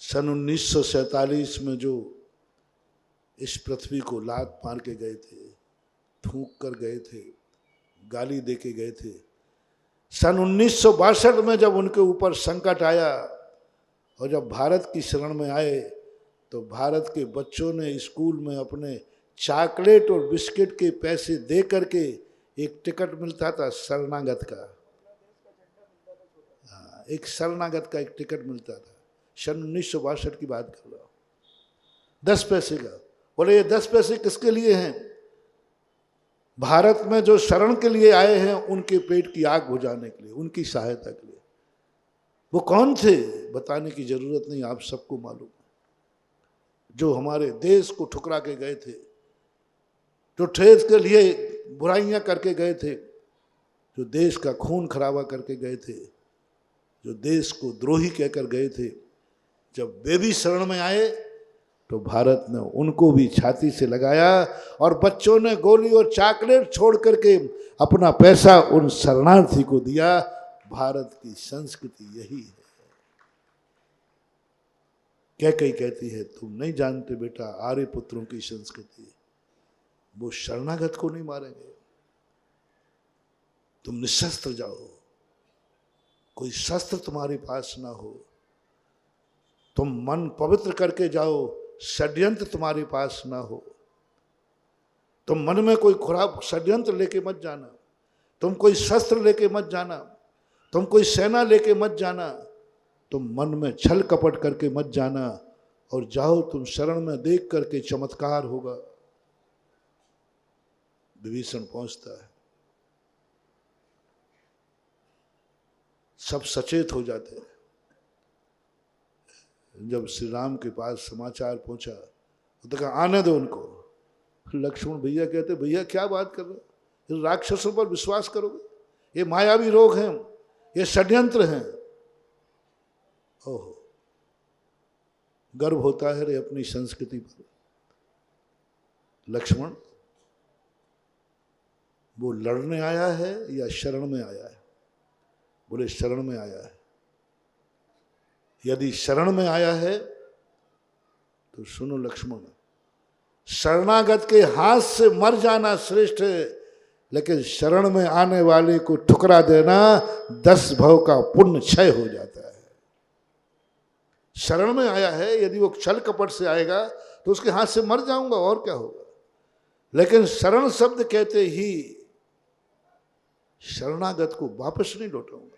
सन 1947 में जो इस पृथ्वी को लात मार के गए थे, थूक कर गए थे, गाली दे के गए थे, सन 1962 में जब उनके ऊपर संकट आया और जब भारत की शरण में आए तो भारत के बच्चों ने स्कूल में अपने चॉकलेट और बिस्किट के पैसे दे करके एक टिकट मिलता था शरणागत का। हाँ, एक शरणागत का एक टिकट मिलता था। सन 1962 की बात कर रहा हूँ, 10 पैसे का। बोले ये 10 पैसे किसके लिए हैं? भारत में जो शरण के लिए आए हैं उनके पेट की आग बुझाने के लिए, उनकी सहायता के लिए। वो कौन थे बताने की जरूरत नहीं, आप सबको मालूम। जो हमारे देश को ठुकरा के गए थे, जो देश के लिए बुराइयां करके गए थे, जो देश का खून खराबा करके गए थे, जो देश को द्रोही कहकर गए थे, जब वे भी शरण में आए तो भारत ने उनको भी छाती से लगाया और बच्चों ने गोली और चॉकलेट छोड़ करके अपना पैसा उन शरणार्थी को दिया। भारत की संस्कृति यही है। कैकई कहती है, तुम नहीं जानते बेटा आर्य पुत्रों की संस्कृति, वो शरणागत को नहीं मारेंगे। तुम निशस्त्र जाओ, कोई शस्त्र तुम्हारे पास ना हो, तुम मन पवित्र करके जाओ, षड्यंत्र तुम्हारे पास ना हो। तुम मन में कोई खराब षड्यंत्र लेके मत जाना, तुम कोई शस्त्र लेके मत जाना, तुम कोई सेना लेके मत जाना, तुम मन में छल कपट करके मत जाना और जाओ तुम शरण में, देख करके चमत्कार होगा। विभीषण पहुंचता है, सब सचेत हो जाते हैं। जब श्री राम के पास समाचार पहुंचा तो कहा आने दो उनको। लक्ष्मण भैया कहते, भैया क्या बात कर रहे हो, इन राक्षसों पर विश्वास करोगे? ये मायावी रोग हैं, ये षड्यंत्र हैं। ओहो, गर्व होता है रे अपनी संस्कृति पर। लक्ष्मण, वो लड़ने आया है या शरण में आया है? बोले शरण में आया है। यदि शरण में आया है तो सुनो लक्ष्मण, शरणागत के हाथ से मर जाना श्रेष्ठ है, लेकिन शरण में आने वाले को ठुकरा देना 10 भव का पुण्य क्षय हो जाता है। शरण में आया है, यदि वो छल कपट से आएगा तो उसके हाथ से मर जाऊंगा और क्या होगा, लेकिन शरण शब्द कहते ही शरणागत को वापस नहीं लौटाऊंगा।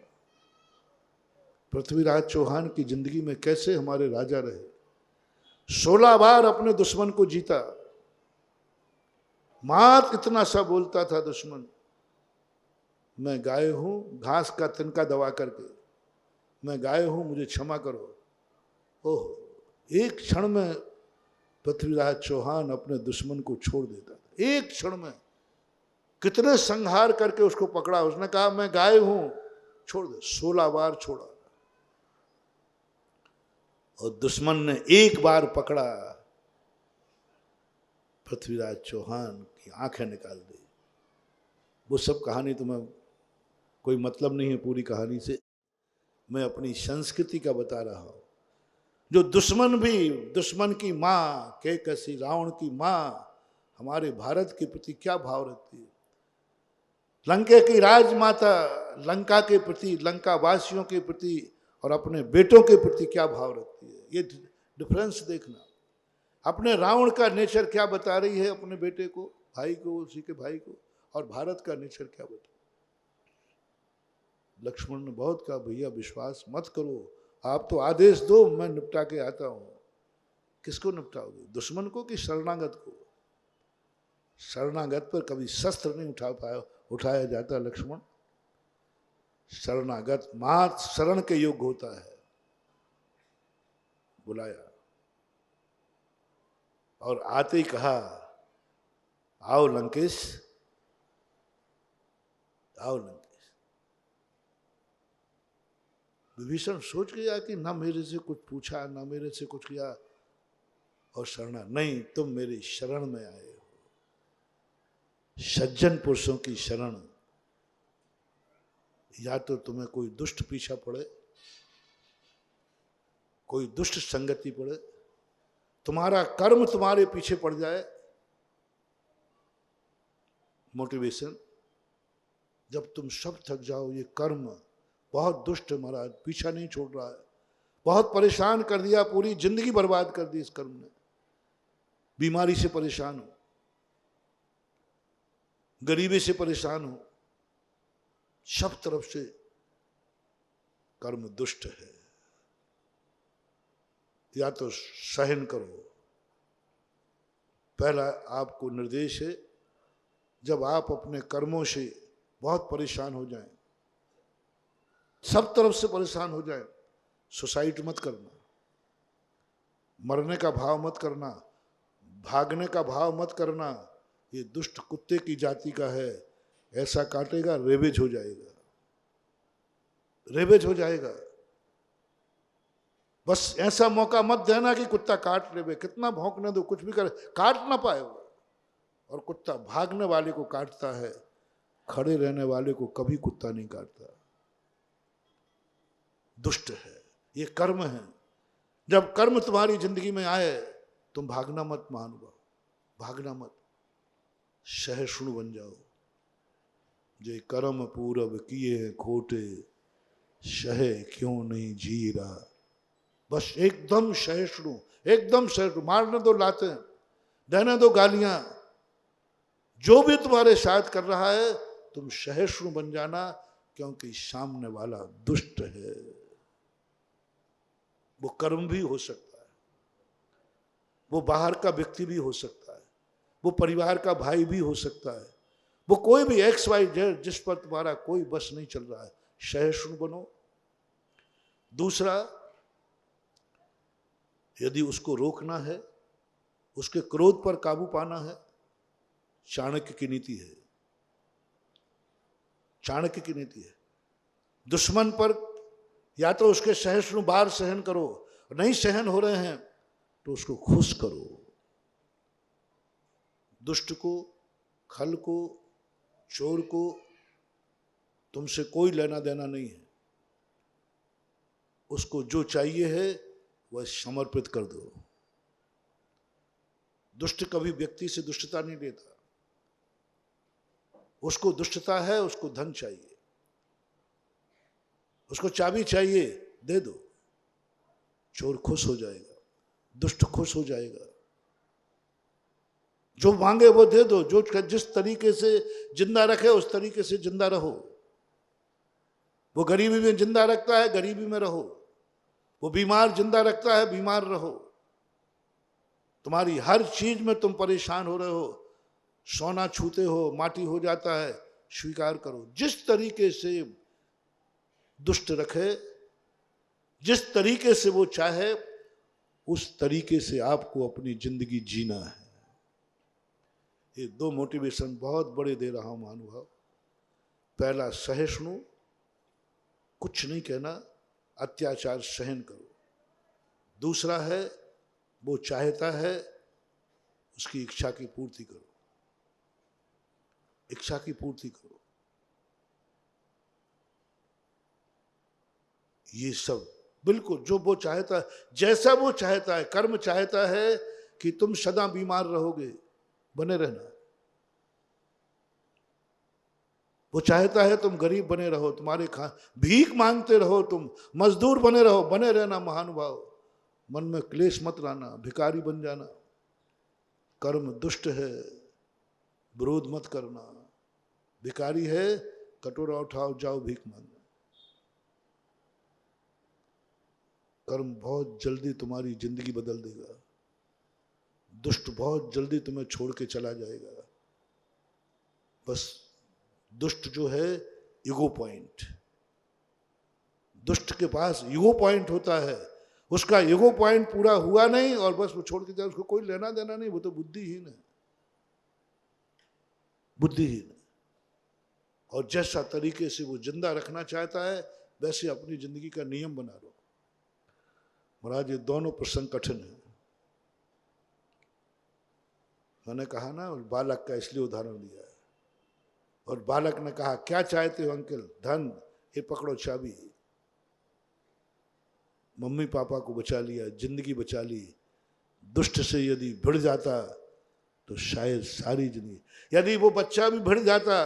पृथ्वीराज चौहान की जिंदगी में कैसे हमारे राजा रहे, 16 बार अपने दुश्मन को जीता। मात इतना सा बोलता था दुश्मन, मैं गाय हूं घास का तिनका दबा करके, मैं गाय हूं मुझे क्षमा करो। ओह, एक क्षण में पृथ्वीराज चौहान अपने दुश्मन को छोड़ देता था। एक क्षण में कितने संहार करके उसको पकड़ा। उसने कहा मैं गाय हूं, छोड़ दे। 16 बार छोड़ा और दुश्मन ने एक बार पकड़ा, पृथ्वीराज चौहान की आंखें निकाल दी। वो सब कहानी तुम्हें कोई मतलब नहीं है पूरी कहानी से, मैं अपनी संस्कृति का बता रहा हूं। जो दुश्मन भी, दुश्मन की माँ कैकसी, रावण की माँ हमारे भारत के प्रति क्या भाव रखती है, लंका की राजमाता लंका के प्रति, लंका वासियों के प्रति और अपने बेटों के प्रति क्या भाव रखती है, ये डिफरेंस देखना। अपने रावण का नेचर क्या बता रही है अपने बेटे को, भाई को, उसी के भाई को, और भारत का नेचर क्या बता। लक्ष्मण ने बहुत कहा, भैया विश्वास मत करो, आप तो आदेश दो, मैं निपटा के आता हूं। किसको निपटाओगे, दुश्मन को कि शरणागत को? शरणागत पर कभी शस्त्र नहीं उठाया जाता लक्ष्मण। शरणागत मात्र शरण के योग्य होता है। बुलाया और आते ही कहा, आओ लंकेश, आओ लंकेश। विभीषण सोच गया कि ना मेरे से कुछ पूछा, ना मेरे से कुछ किया, और शरणा नहीं, तुम मेरी शरण में आए हो। सज्जन पुरुषों की शरण, या तो तुम्हें कोई दुष्ट पीछा पड़े, कोई दुष्ट संगति पड़े, तुम्हारा कर्म तुम्हारे पीछे पड़ जाए। मोटिवेशन, जब तुम सब थक जाओ, ये कर्म बहुत दुष्ट है महाराज, पीछा नहीं छोड़ रहा है, बहुत परेशान कर दिया, पूरी जिंदगी बर्बाद कर दी इस कर्म ने। बीमारी से परेशान हो, गरीबी से परेशान हो, सब तरफ से कर्म दुष्ट है। या तो सहन करो। पहला आपको निर्देश है, जब आप अपने कर्मों से बहुत परेशान हो जाएं, सब तरफ से परेशान हो जाएं, सुसाइड मत करना, मरने का भाव मत करना, भागने का भाव मत करना। ये दुष्ट कुत्ते की जाति का है, ऐसा काटेगा रेबेज हो जाएगा, रेबेज हो जाएगा। बस ऐसा मौका मत देना कि कुत्ता काट ले, कितना भौंकने दो, कुछ भी करे, काट ना पाए वो। और कुत्ता भागने वाले को काटता है, खड़े रहने वाले को कभी कुत्ता नहीं काटता। दुष्ट है, ये कर्म है। जब कर्म तुम्हारी जिंदगी में आए, तुम भागना मत महानुभाव, भागना मत, सहिष्णु बन जाओ। जे कर्म पूरब किए हैं खोटे, सहे क्यों नहीं जी रहा। बस एकदम सहिष्णु, एकदम सहिष्णु। मारने दो लाते, देने दो गालियां, जो भी तुम्हारे साथ कर रहा है, तुम सहिष्णु बन जाना, क्योंकि सामने वाला दुष्ट है। वो कर्म भी हो सकता है, वो बाहर का व्यक्ति भी हो सकता है, वो परिवार का भाई भी हो सकता है, वो कोई भी एक्स वाई जेड जिस पर तुम्हारा कोई बस नहीं चल रहा है। सहिष्णु बनो। दूसरा, यदि उसको रोकना है, उसके क्रोध पर काबू पाना है, चाणक्य की नीति है। चाणक्य की नीति है, दुश्मन पर या तो उसके सहिष्णु बार सहन करो, नहीं सहन हो रहे हैं तो उसको खुश करो। दुष्ट को, खल को, चोर को तुमसे कोई लेना देना नहीं है। उसको जो चाहिए है वह समर्पित कर दो। दुष्ट कभी व्यक्ति से दुष्टता नहीं लेता, उसको दुष्टता है, उसको धन चाहिए, उसको चाबी चाहिए, दे दो, चोर खुश हो जाएगा, दुष्ट खुश हो जाएगा। जो मांगे वो दे दो, जो जिस तरीके से जिंदा रखे उस तरीके से जिंदा रहो। वो गरीबी में जिंदा रखता है, गरीबी में रहो। वो बीमार जिंदा रखता है, बीमार रहो। तुम्हारी हर चीज में तुम परेशान हो रहे हो, सोना छूते हो माटी हो जाता है, स्वीकार करो। जिस तरीके से दुष्ट रखे, जिस तरीके से वो चाहे, उस तरीके से आपको अपनी जिंदगी जीना है। ये दो मोटिवेशन बहुत बड़े दे रहा हूं महानुभाव। पहला, सहिष्णु, कुछ नहीं कहना, अत्याचार सहन करो। दूसरा है, वो चाहता है, उसकी इच्छा की पूर्ति करो, इच्छा की पूर्ति करो। ये सब बिल्कुल जो वो चाहता है, जैसा वो चाहता है। कर्म चाहता है कि तुम सदा बीमार रहोगे, बने रहना। वो चाहता है तुम गरीब बने रहो, तुम्हारे भीख मांगते रहो, तुम मजदूर बने रहो, बने रहना महानुभाव। मन में क्लेश मत लाना, भिखारी बन जाना। कर्म दुष्ट है, विरोध मत करना। भिखारी है, कटोरा उठाओ, जाओ भीख मांगो। कर्म बहुत जल्दी तुम्हारी जिंदगी बदल देगा। दुष्ट बहुत जल्दी तुम्हें छोड़ के चला जाएगा। बस दुष्ट जो है ईगो पॉइंट, दुष्ट के पास ईगो पॉइंट होता है। उसका ईगो पॉइंट पूरा हुआ नहीं और बस वो छोड़ के जाए, उसको कोई लेना देना नहीं, वो तो बुद्धिहीन है, बुद्धिहीन है। और जैसा तरीके से वो जिंदा रखना चाहता है वैसे अपनी जिंदगी का नियम बना लो। महाराज ये दोनों प्रसंग कठिन है। मैंने कहा ना बालक का इसलिए उदाहरण दिया है। और बालक ने कहा क्या चाहते हो अंकल? धन, ये पकड़ो चाबी। मम्मी पापा को बचा लिया, जिंदगी बचा ली। दुष्ट से यदि भिड़ जाता तो शायद सारी जिंदगी, यदि वो बच्चा भी भिड़ जाता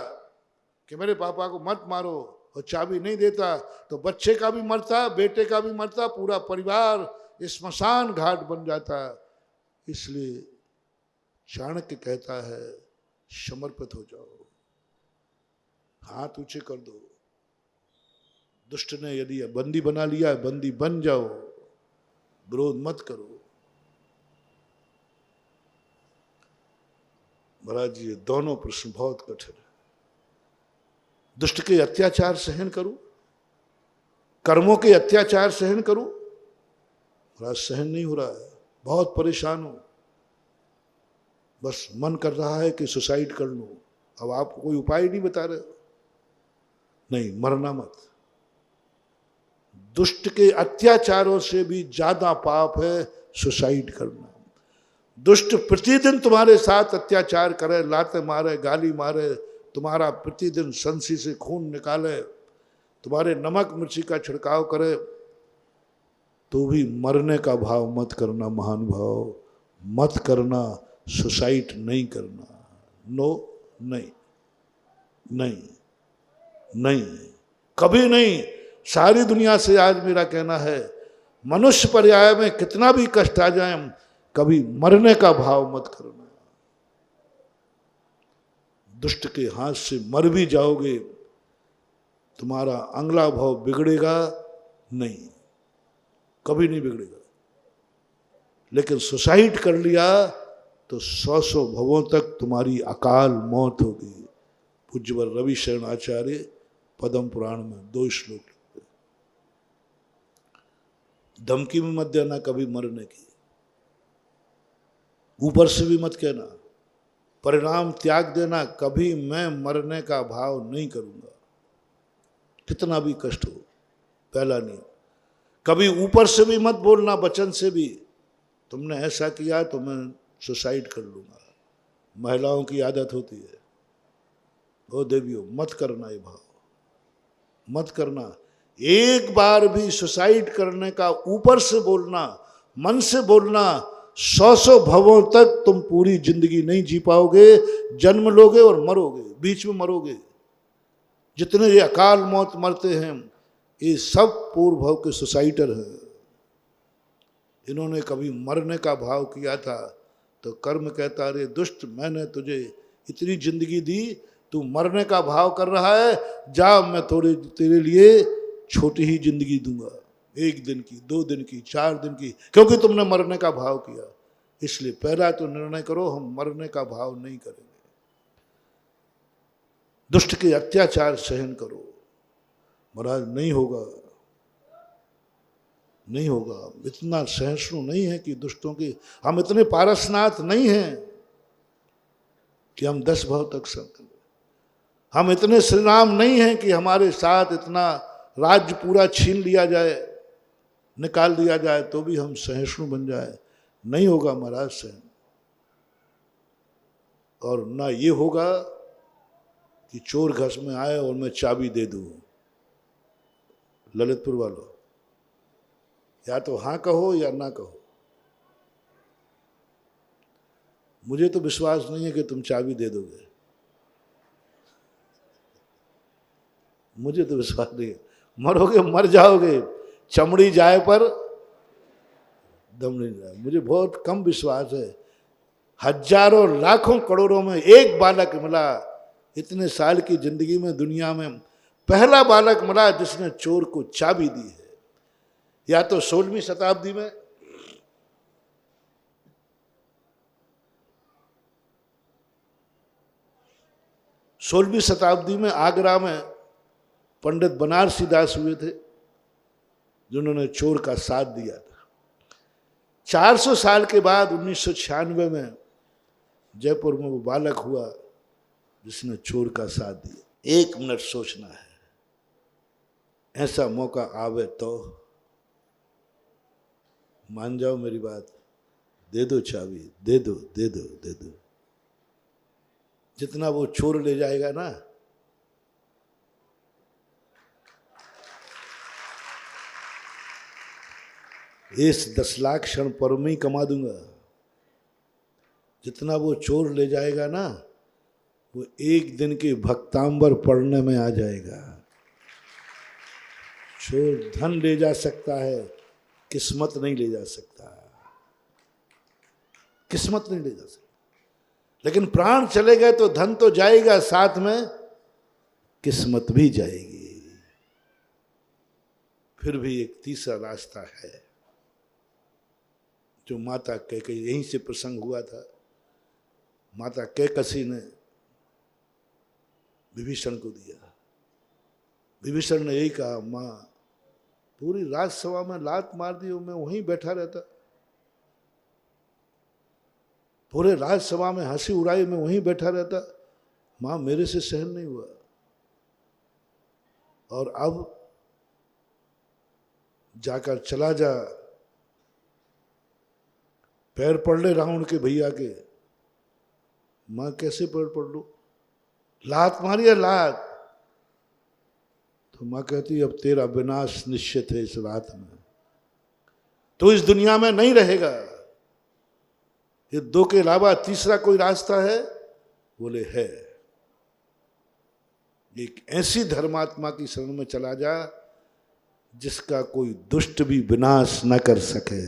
कि मेरे पापा को मत मारो और चाबी नहीं देता तो बच्चे का भी मरता, बेटे का भी मरता, पूरा परिवार स्मशान घाट बन जाता। इसलिए चाणक्य कहता है समर्पित हो जाओ, हाथ ऊंचे कर दो। दुष्ट ने यदि बंदी बना लिया, बंदी बन जाओ, विरोध मत करो। महाराज ये दोनों प्रश्न बहुत कठिन है। दुष्ट के अत्याचार सहन करूं, कर्मों के अत्याचार सहन करूं, महाराज सहन नहीं हो रहा है, बहुत परेशान हूं। बस मन कर रहा है कि सुसाइड कर लूं। अब आप कोई उपाय नहीं बता रहे। नहीं, मरना मत। दुष्ट के अत्याचारों से भी ज्यादा पाप है सुसाइड करना। दुष्ट प्रतिदिन तुम्हारे साथ अत्याचार करे, लाते मारे, गाली मारे, तुम्हारा प्रतिदिन संसी से खून निकाले, तुम्हारे नमक मिर्ची का छिड़काव करे, तो भी मरने का भाव मत करना महानुभाव, मत करना। सुसाइड नहीं करना। नो, नहीं, नहीं, नहीं, कभी नहीं। सारी दुनिया से आज मेरा कहना है, मनुष्य पर्याय में कितना भी कष्ट आ जाए, कभी मरने का भाव मत करना। दुष्ट के हाथ से मर भी जाओगे, तुम्हारा अगला भाव बिगड़ेगा नहीं, कभी नहीं बिगड़ेगा। लेकिन सुसाइड कर लिया तो 100 भवों तक तुम्हारी अकाल मौत होगी। पूज्यवर रवि शरण आचार्य पद्म पुराण में 2 श्लोक लिखते। धमकी में मत देना कभी मरने की, ऊपर से भी मत कहना, परिणाम त्याग देना, कभी मैं मरने का भाव नहीं करूंगा, कितना भी कष्ट हो। पहला नियम। कभी ऊपर से भी मत बोलना, वचन से भी, तुमने ऐसा किया तो मैं सुसाइड कर लूंगा। महिलाओं की आदत होती है। ओ देवियों, मत करना ये भाव, मत करना। एक बार भी सुसाइड करने का ऊपर से बोलना, मन से बोलना, 100 भवों तक तुम पूरी जिंदगी नहीं जी पाओगे। जन्म लोगे और मरोगे, बीच में मरोगे। जितने ये अकाल मौत मरते हैं ये सब पूर्व भव के सुसाइडर हैं। इन्होंने कभी मरने का भाव किया था तो कर्म कहता, अरे दुष्ट, मैंने तुझे इतनी जिंदगी दी, तू मरने का भाव कर रहा है, जा मैं तेरे लिए छोटी ही जिंदगी दूंगा, 1 दिन की, 2 दिन की, 4 दिन की, क्योंकि तुमने मरने का भाव किया। इसलिए पहला तो निर्णय करो, हम मरने का भाव नहीं करेंगे। दुष्ट के अत्याचार सहन करो। महाराज नहीं होगा, नहीं होगा। इतना सहिष्णु नहीं है कि दुष्टों की, हम इतने पारसनाथ नहीं हैं कि हम 10 भाव तक सहन करें। हम इतने श्री राम नहीं हैं कि हमारे साथ इतना राज्य पूरा छीन लिया जाए, निकाल दिया जाए तो भी हम सहिष्णु बन जाए। नहीं होगा महाराज सहन। और ना ये होगा कि चोर घर में आए और मैं चाबी दे दूं। ललितपुर वालों, या तो हाँ कहो या ना कहो। मुझे तो विश्वास नहीं है कि तुम चाबी दे दोगे, मुझे तो विश्वास नहीं है। मरोगे, मर जाओगे, चमड़ी जाए पर दम नहीं जाए। मुझे बहुत कम विश्वास है। हजारों लाखों करोड़ों में एक बालक मिला इतने साल की जिंदगी में, दुनिया में पहला बालक मिला जिसने चोर को चाबी दी है। या तो 16वीं शताब्दी में, सोलहवीं शताब्दी में आगरा में पंडित बनारसी दास हुए थे जिन्होंने चोर का साथ दिया था। 400 साल के बाद 1996 में जयपुर में वो बालक हुआ जिसने चोर का साथ दिया। 1 मिनट सोचना है, ऐसा मौका आवे तो मान जाओ मेरी बात, दे दो चाबी, दे दो दे दो दे दो। जितना वो चोर ले जाएगा ना, इस 10 लाख क्षण पर में ही कमा दूंगा। जितना वो चोर ले जाएगा ना, वो एक दिन के भक्तांबर पढ़ने में आ जाएगा। चोर धन ले जा सकता है, किस्मत नहीं ले जा सकता। किस्मत नहीं ले जा सकता, लेकिन प्राण चले गए तो धन तो जाएगा, साथ में किस्मत भी जाएगी। फिर भी एक तीसरा रास्ता है जो माता कैकेयी, यहीं से प्रसंग हुआ था। माता कैकसी ने विभीषण को दिया। विभीषण ने यही कहा, माँ पूरी राजसभा में लात मार दी, मैं वहीं बैठा रहता। पूरे राजसभा में हंसी उड़ाई, मैं वहीं बैठा रहता। माँ मेरे से सहन नहीं हुआ। और अब जाकर चला जा, पैर पड़ ले रावण के भैया के। माँ कैसे पैर पड़ लूं? लात मारी है लात। तो माँ कहती अब तेरा विनाश निश्चित है इस रात में, तो इस दुनिया में नहीं रहेगा। ये 2 के अलावा तीसरा कोई रास्ता है? बोले है। एक ऐसी धर्मात्मा की शरण में चला जा जिसका कोई दुष्ट भी विनाश न कर सके,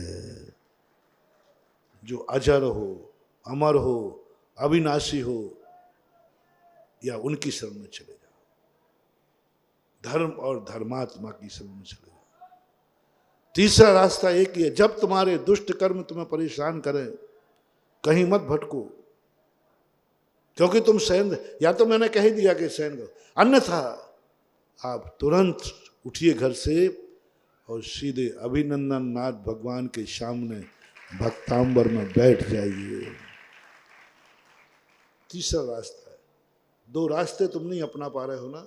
जो अजर हो, अमर हो, अविनाशी हो, या उनकी शरण में चले जाओ। धर्म और धर्मात्मा की शरण में चले जाओ। तीसरा रास्ता एक ही है, जब तुम्हारे दुष्ट कर्म तुम्हें परेशान करें, कहीं मत भटको, क्योंकि तुम सहन, या तो मैंने कह ही दिया कि सहन करो, अन्यथा आप तुरंत उठिए घर से और सीधे अभिनंदन नाथ भगवान के सामने भक्तांबर में बैठ जाइए। तीसरा रास्ता है। 2 रास्ते तुम नहीं अपना पा रहे हो ना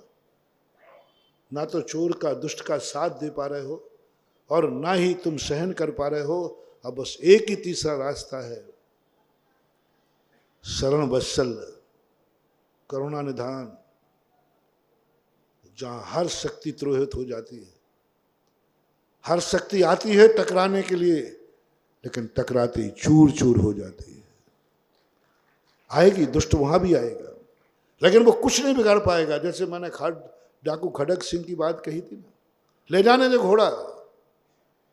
तो चोर का, दुष्ट का साथ दे पा रहे हो, और ना ही तुम सहन कर पा रहे हो। अब बस एक ही तीसरा रास्ता है, शरण वत्सल, करुणा निधान, जहां हर शक्ति तिरोहित हो जाती है। हर शक्ति आती है टकराने के लिए, लेकिन टकराते ही चूर चूर हो जाती है। आएगी, दुष्ट वहां भी आएगा, लेकिन वो कुछ नहीं बिगाड़ पाएगा। जैसे मैंने डाकू खड़ग सिंह की बात कही थी ना, ले जाने दे घोड़ा,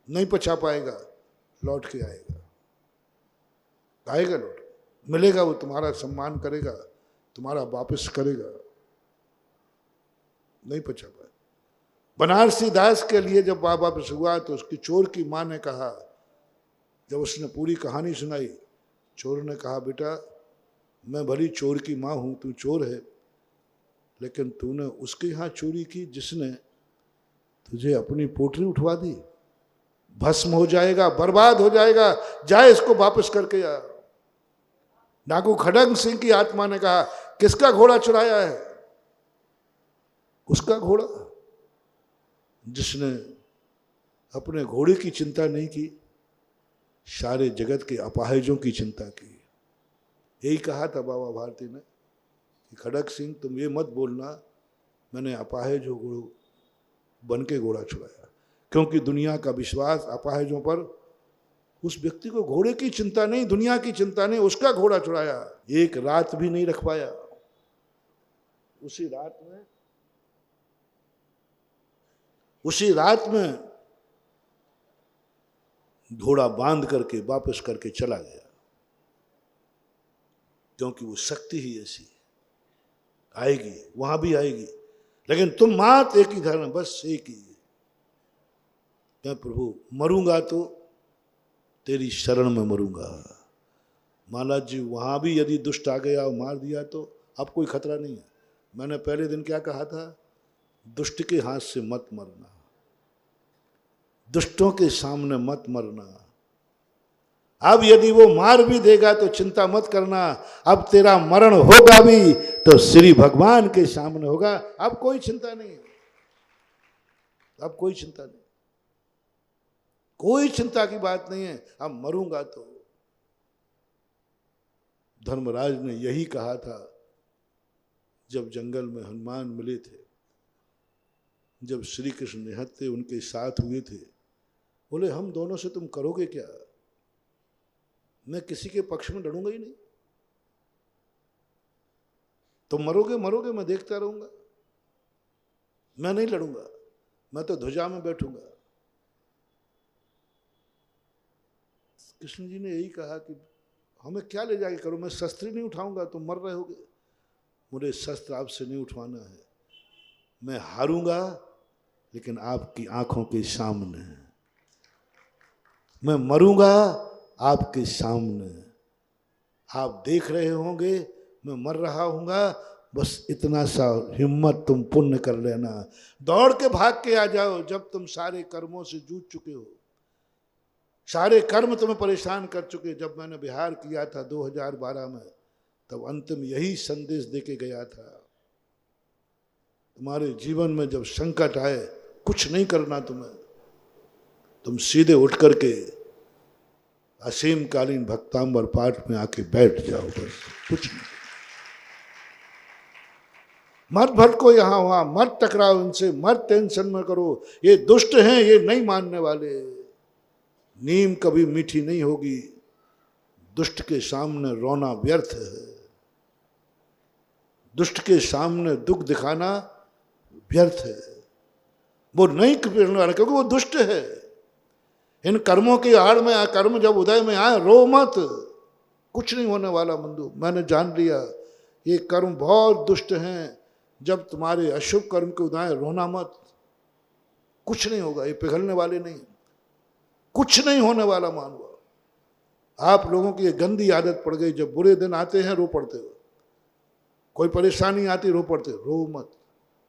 नहीं पचा पाएगा, लौट के आएगा। आएगा, लौट मिलेगा, वो तुम्हारा सम्मान करेगा, तुम्हारा वापस करेगा। नहीं पचा पाए। बनारसी दास के लिए जब वापस हुआ तो उसकी चोर की माँ ने कहा, जब उसने पूरी कहानी सुनाई, चोर ने कहा, बेटा मैं भली चोर की माँ हूँ, तू चोर है, लेकिन तूने उसके यहाँ चोरी की जिसने तुझे अपनी पोटली उठवा दी। भस्म हो जाएगा, बर्बाद हो जाएगा, जाए इसको वापस करके आ। डाकू खड़ग सिंह की आत्मा ने कहा, किसका घोड़ा चुराया है? उसका घोड़ा जिसने अपने घोड़े की चिंता नहीं की, सारे जगत के अपाहिजों की चिंता की। यही कहा था बाबा भारती ने कि खड़ग सिंह तुम ये मत बोलना मैंने अपाहिज बन के घोड़ा छुड़ाया, क्योंकि दुनिया का विश्वास अपाहिजों पर, उस व्यक्ति को घोड़े की चिंता नहीं, दुनिया की चिंता नहीं, उसका घोड़ा छुड़ाया। एक रात भी नहीं रख पाया। उसी रात में घोड़ा बांध करके वापस करके चला गया, क्योंकि वो शक्ति ही ऐसी आएगी, वहां भी आएगी, लेकिन तुम मात एक ही धर्म, बस एक ही। मैं प्रभु मरूंगा तो तेरी शरण में मरूंगा। महाराज जी वहाँ भी यदि दुष्ट आ गया और मार दिया तो अब कोई खतरा नहीं है। मैंने पहले दिन क्या कहा था, दुष्ट के हाथ से मत मरना, दुष्टों के सामने मत मरना। अब यदि वो मार भी देगा तो चिंता मत करना, अब तेरा मरण होगा भी तो श्री भगवान के सामने होगा। अब कोई चिंता नहीं, अब कोई चिंता नहीं, कोई चिंता की बात नहीं है। अब मरूंगा तो धर्मराज ने यही कहा था जब जंगल में हनुमान मिले थे, जब श्री कृष्ण निहत्थे उनके साथ हुए थे। बोले हम दोनों से तुम करोगे क्या? मैं किसी के पक्ष में लड़ूंगा ही नहीं, तुम मरोगे मरोगे, मैं देखता रहूंगा, मैं नहीं लड़ूंगा, मैं तो ध्वजा में बैठूंगा। कृष्ण जी ने यही कहा कि हमें क्या ले जाके करो, मैं शस्त्र नहीं उठाऊंगा, तुम मर रहे होगे, मुझे शस्त्र आपसे नहीं उठवाना है। मैं हारूंगा लेकिन आपकी आंखों के सामने, मैं मरूंगा आपके सामने, आप देख रहे होंगे मैं मर रहा हूँगा, बस इतना सा हिम्मत तुम पुण्य कर लेना, दौड़ के भाग के आ जाओ। जब तुम सारे कर्मों से जूझ चुके हो, सारे कर्म तुम्हें परेशान कर चुके। जब मैंने बिहार किया था 2012 में, तब अंतिम यही संदेश देके गया था, तुम्हारे जीवन में जब संकट आए कुछ नहीं करना तुम्हें, तुम सीधे उठ करके असीम कालीन भक्तांबर पाठ में आके बैठ जाओ, बस कुछ नहीं। मत भटको यहाँ वहां, मत टकराओ इनसे, मत टेंशन में करो, ये दुष्ट हैं, ये नहीं मानने वाले। नीम कभी मीठी नहीं होगी, दुष्ट के सामने रोना व्यर्थ है, दुष्ट के सामने दुख दिखाना व्यर्थ है। वो नहीं क्योंकि वो दुष्ट है। इन कर्मों की आड़ में कर्म जब उदय में आए, रो मत, कुछ नहीं होने वाला बंधु। मैंने जान लिया ये कर्म बहुत दुष्ट हैं। जब तुम्हारे अशुभ कर्म के उदय, रोना मत, कुछ नहीं होगा, ये पिघलने वाले नहीं, कुछ नहीं होने वाला। मानव आप लोगों की ये गंदी आदत पड़ गई, जब बुरे दिन आते हैं रो पड़ते हो, कोई परेशानी आती रो पड़ते, रो मत।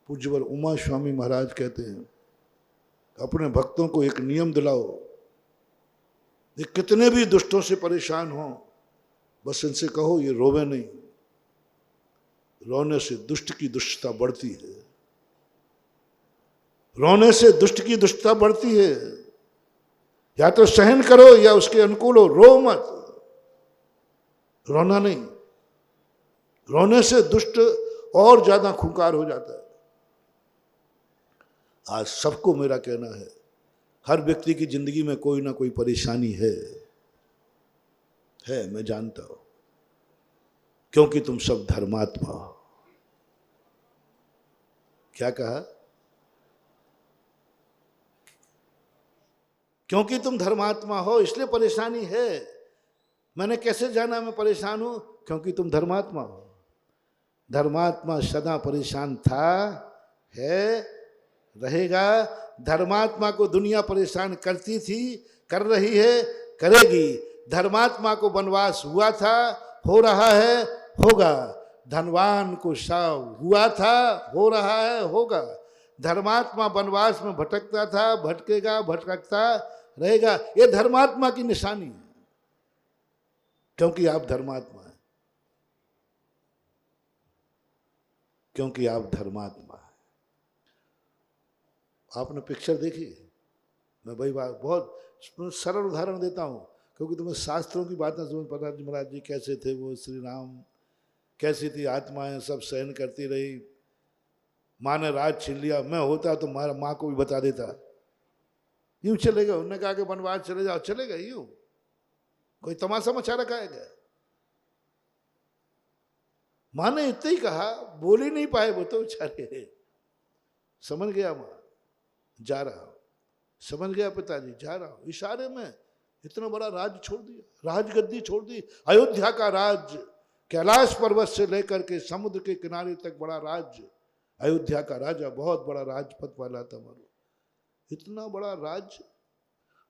पूज्यवर उमा स्वामी महाराज कहते हैं अपने भक्तों को एक नियम दिलाओ, ये कितने भी दुष्टों से परेशान हो, बस इनसे कहो ये रोवे नहीं, रोने से दुष्ट की दुष्टता बढ़ती है, रोने से दुष्ट की दुष्टता बढ़ती है। या तो सहन करो या उसके अनुकूल हो, रो मत, रोना नहीं। रोने से दुष्ट और ज्यादा खूंखार हो जाता है। आज सबको मेरा कहना है, हर व्यक्ति की जिंदगी में कोई ना कोई परेशानी है, मैं जानता हूं, क्योंकि तुम सब धर्मात्मा हो। क्या कहा? क्योंकि तुम धर्मात्मा हो इसलिए परेशानी है। मैंने कैसे जाना मैं परेशान हूं? क्योंकि तुम धर्मात्मा हो। धर्मात्मा सदा परेशान था, है, रहेगा। धर्मात्मा को दुनिया परेशान करती थी, कर रही है, करेगी। धर्मात्मा को वनवास हुआ था, हो रहा है, होगा। धनवान को शाव हुआ था, हो रहा है, होगा। धर्मात्मा वनवास में भटकता था, भटकेगा, भटकता रहेगा। ये धर्मात्मा की निशानी है, क्योंकि आप धर्मात्मा हैं, क्योंकि आप धर्मात्मा हैं। आपने पिक्चर देखी? मैं भाई बहुत सरल उदाहरण देता हूं, क्योंकि तुम्हें शास्त्रों की बातें समझ पता। महाराज जी कैसे थे वो, श्री राम कैसी थी, आत्माएं सब सहन करती रही, माँ ने राज छीन लिया। मैं होता तो माँ को भी बता देता, यूं चले गए। उन्होंने कहा कि वनवास चले जाओ, चले गए यूं, कोई तमाशा मचा रखा है क्या? माँ ने इतना ही कहा, बोल ही नहीं पाए वो तो बेचारे। समझ गया माँ, जा रहा हूं, समझ गया पिताजी, जा रहा हूं। इशारे में इतना बड़ा राज छोड़ दिया, राजगद्दी छोड़ दी। अयोध्या का राज, कैलाश पर्वत से लेकर के समुद्र के किनारे तक बड़ा राज्य। अयोध्या का राजा बहुत बड़ा राजपथ वाला था मारो, इतना बड़ा राज्य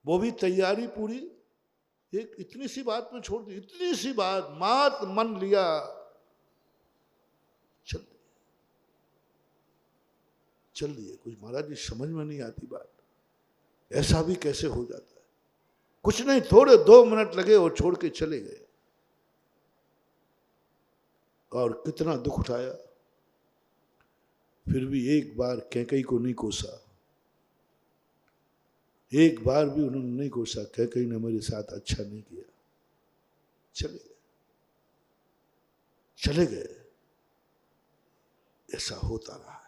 वो भी तैयारी पूरी एक इतनी सी बात में छोड़ दी, इतनी सी बात, मात मन लिया, चल दिए। कुछ महाराज जी समझ में नहीं आती बात, ऐसा भी कैसे हो जाता है। कुछ नहीं, थोड़े 2 मिनट लगे और छोड़ के चले गए। और कितना दुख उठाया, फिर भी एक बार कैकई को नहीं कोसा, एक बार भी उन्होंने नहीं कोसा, कैकई ने मेरे साथ अच्छा नहीं किया, चले गए, चले गए। ऐसा होता रहा है।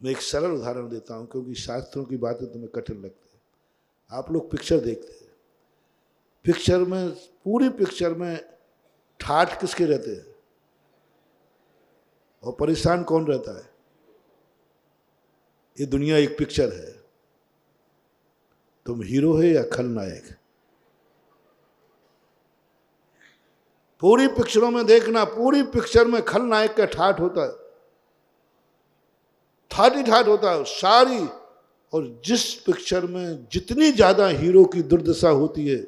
मैं एक सरल उदाहरण देता हूं, क्योंकि शास्त्रों की बातें तुम्हें कठिन लगती है। आप लोग पिक्चर देखते हैं, पिक्चर में, पूरी पिक्चर में ठाठ किसके रहते हैं और परेशान कौन रहता है? ये दुनिया एक पिक्चर है, तुम हीरो है या खलनायक? पूरी पिक्चरों में देखना, पूरी पिक्चर में खलनायक का ठाठ होता है, ठाठ ही ठाठ होता है सारी। और जिस पिक्चर में जितनी ज्यादा हीरो की दुर्दशा होती है,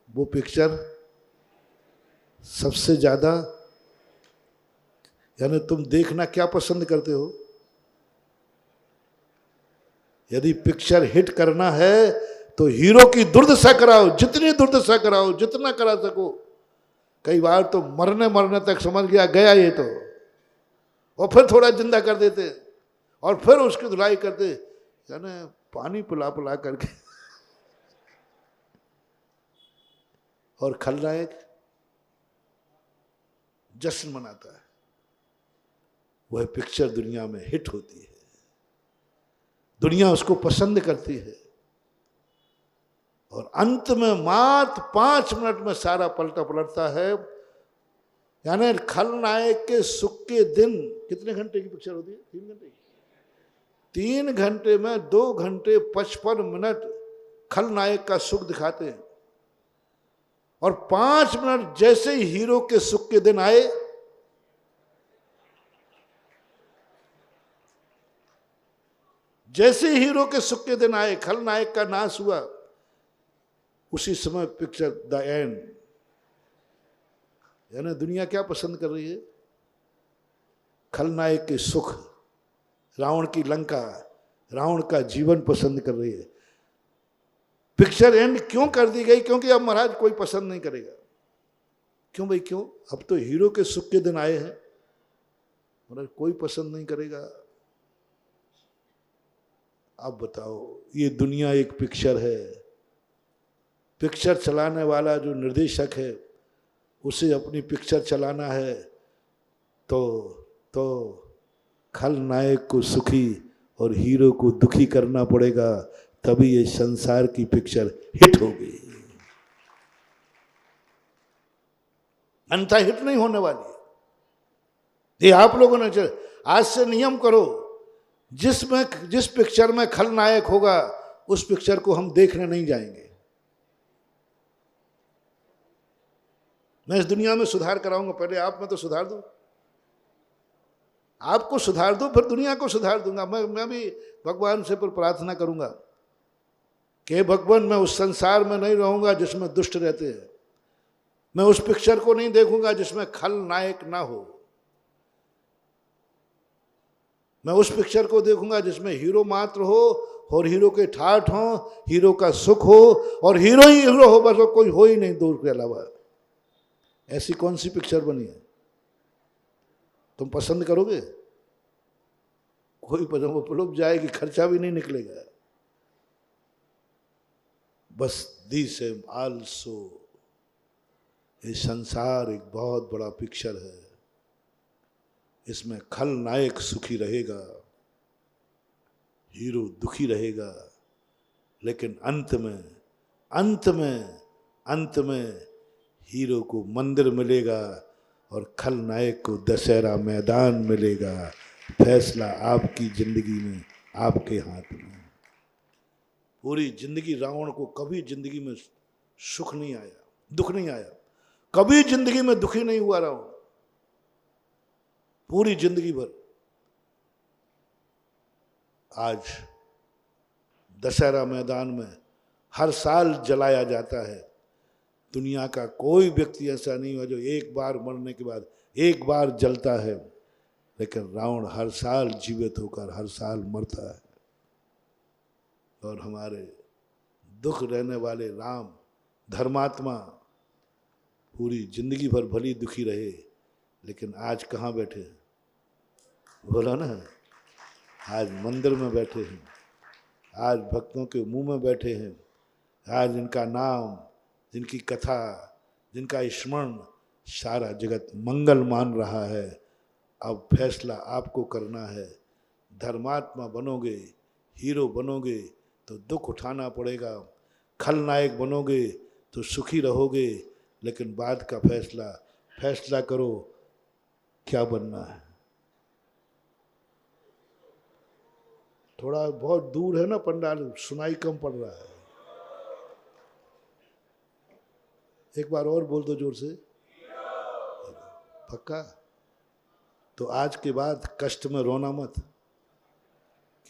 वो पिक्चर सबसे ज्यादा, यानी तुम देखना क्या पसंद करते हो? यदि पिक्चर हिट करना है तो हीरो की दुर्दशा कराओ, जितनी दुर्दशा कराओ, जितना करा सको। कई बार तो मरने मरने तक समझ गया ये तो, और फिर थोड़ा जिंदा कर देते, और फिर उसकी धुलाई करते, यानी पानी पिला पिला करके। और खलनायक जश्न मनाता है, वह पिक्चर दुनिया में हिट होती है, दुनिया उसको पसंद करती है, और अंत में मात्र 5 मिनट में सारा पलटा पलटता है। यानी खलनायक के सुख के दिन, कितने घंटे की पिक्चर होती है? 3 घंटे। 3 घंटे में 2 घंटे 55 मिनट खलनायक का सुख दिखाते हैं, और 5 मिनट जैसे ही हीरो के सुख के दिन आए, जैसे हीरो के सुख के दिन आए, खलनायक का नाश हुआ, उसी समय पिक्चर द एंड। यानी दुनिया क्या पसंद कर रही है? खलनायक के सुख, रावण की लंका, रावण का जीवन पसंद कर रही है। पिक्चर एंड क्यों कर दी गई? क्योंकि अब महाराज कोई पसंद नहीं करेगा। क्यों भाई, क्यों? अब तो हीरो के सुख के दिन आए हैं, महाराज कोई पसंद नहीं करेगा। अब बताओ, ये दुनिया एक पिक्चर है, पिक्चर चलाने वाला जो निर्देशक है, उसे अपनी पिक्चर चलाना है, तो खलनायक को सुखी और हीरो को दुखी करना पड़ेगा, तभी ये संसार की पिक्चर हिट होगी। अन्यथा हिट नहीं होने वाली। ये आप लोगों ने आज से नियम करो, जिस पिक्चर में खलनायक होगा, उस पिक्चर को हम देखने नहीं जाएंगे। मैं इस दुनिया में सुधार कराऊंगा, पहले आप में तो सुधार दूं, आपको सुधार दूं, फिर दुनिया को सुधार दूंगा। मैं भी भगवान से पर प्रार्थना करूंगा कि भगवान, मैं उस संसार में नहीं रहूंगा जिसमें दुष्ट रहते हैं, मैं उस पिक्चर को नहीं देखूंगा जिसमें खलनायक ना हो, मैं उस पिक्चर को देखूंगा जिसमें हीरो मात्र हो, और हीरो के ठाठ हो, हीरो का सुख हो, और हीरो ही हीरो हो, बस कोई हो ही नहीं दूर के अलावा। ऐसी कौन सी पिक्चर बनी है? तुम पसंद करोगे? कोई पसंद, वो पुलुप जाएगी, खर्चा भी नहीं निकलेगा। बस दी सेम आल्सो, ये संसार एक बहुत बड़ा पिक्चर है, इसमें खलनायक सुखी रहेगा, हीरो दुखी रहेगा, लेकिन अंत में हीरो को मंदिर मिलेगा और खलनायक को दशहरा मैदान मिलेगा। फैसला आपकी जिंदगी में, आपके हाथ में। पूरी जिंदगी रावण को कभी जिंदगी में सुख नहीं आया, दुख नहीं आया, कभी जिंदगी में दुखी नहीं हुआ रावण, पूरी जिंदगी भर। आज दशहरा मैदान में हर साल जलाया जाता है। दुनिया का कोई व्यक्ति ऐसा नहीं हुआ जो एक बार मरने के बाद एक बार जलता है, लेकिन रावण हर साल जीवित होकर हर साल मरता है। और हमारे दुख रहने वाले राम धर्मात्मा पूरी जिंदगी भर भली दुखी रहे, लेकिन आज कहाँ बैठे हैं? बोला ना, आज मंदिर में बैठे हैं, आज भक्तों के मुंह में बैठे हैं, आज इनका नाम, जिनकी कथा, जिनका स्मरण सारा जगत मंगल मान रहा है। अब फैसला आपको करना है। धर्मात्मा बनोगे, हीरो बनोगे तो दुख उठाना पड़ेगा, खलनायक बनोगे तो सुखी रहोगे, लेकिन बाद का फैसला करो क्या बनना है। थोड़ा बहुत दूर है ना पंडाल, सुनाई कम पड़ रहा है। एक बार और बोल दो जोर से, पक्का? तो आज के बाद कष्ट में रोना मत,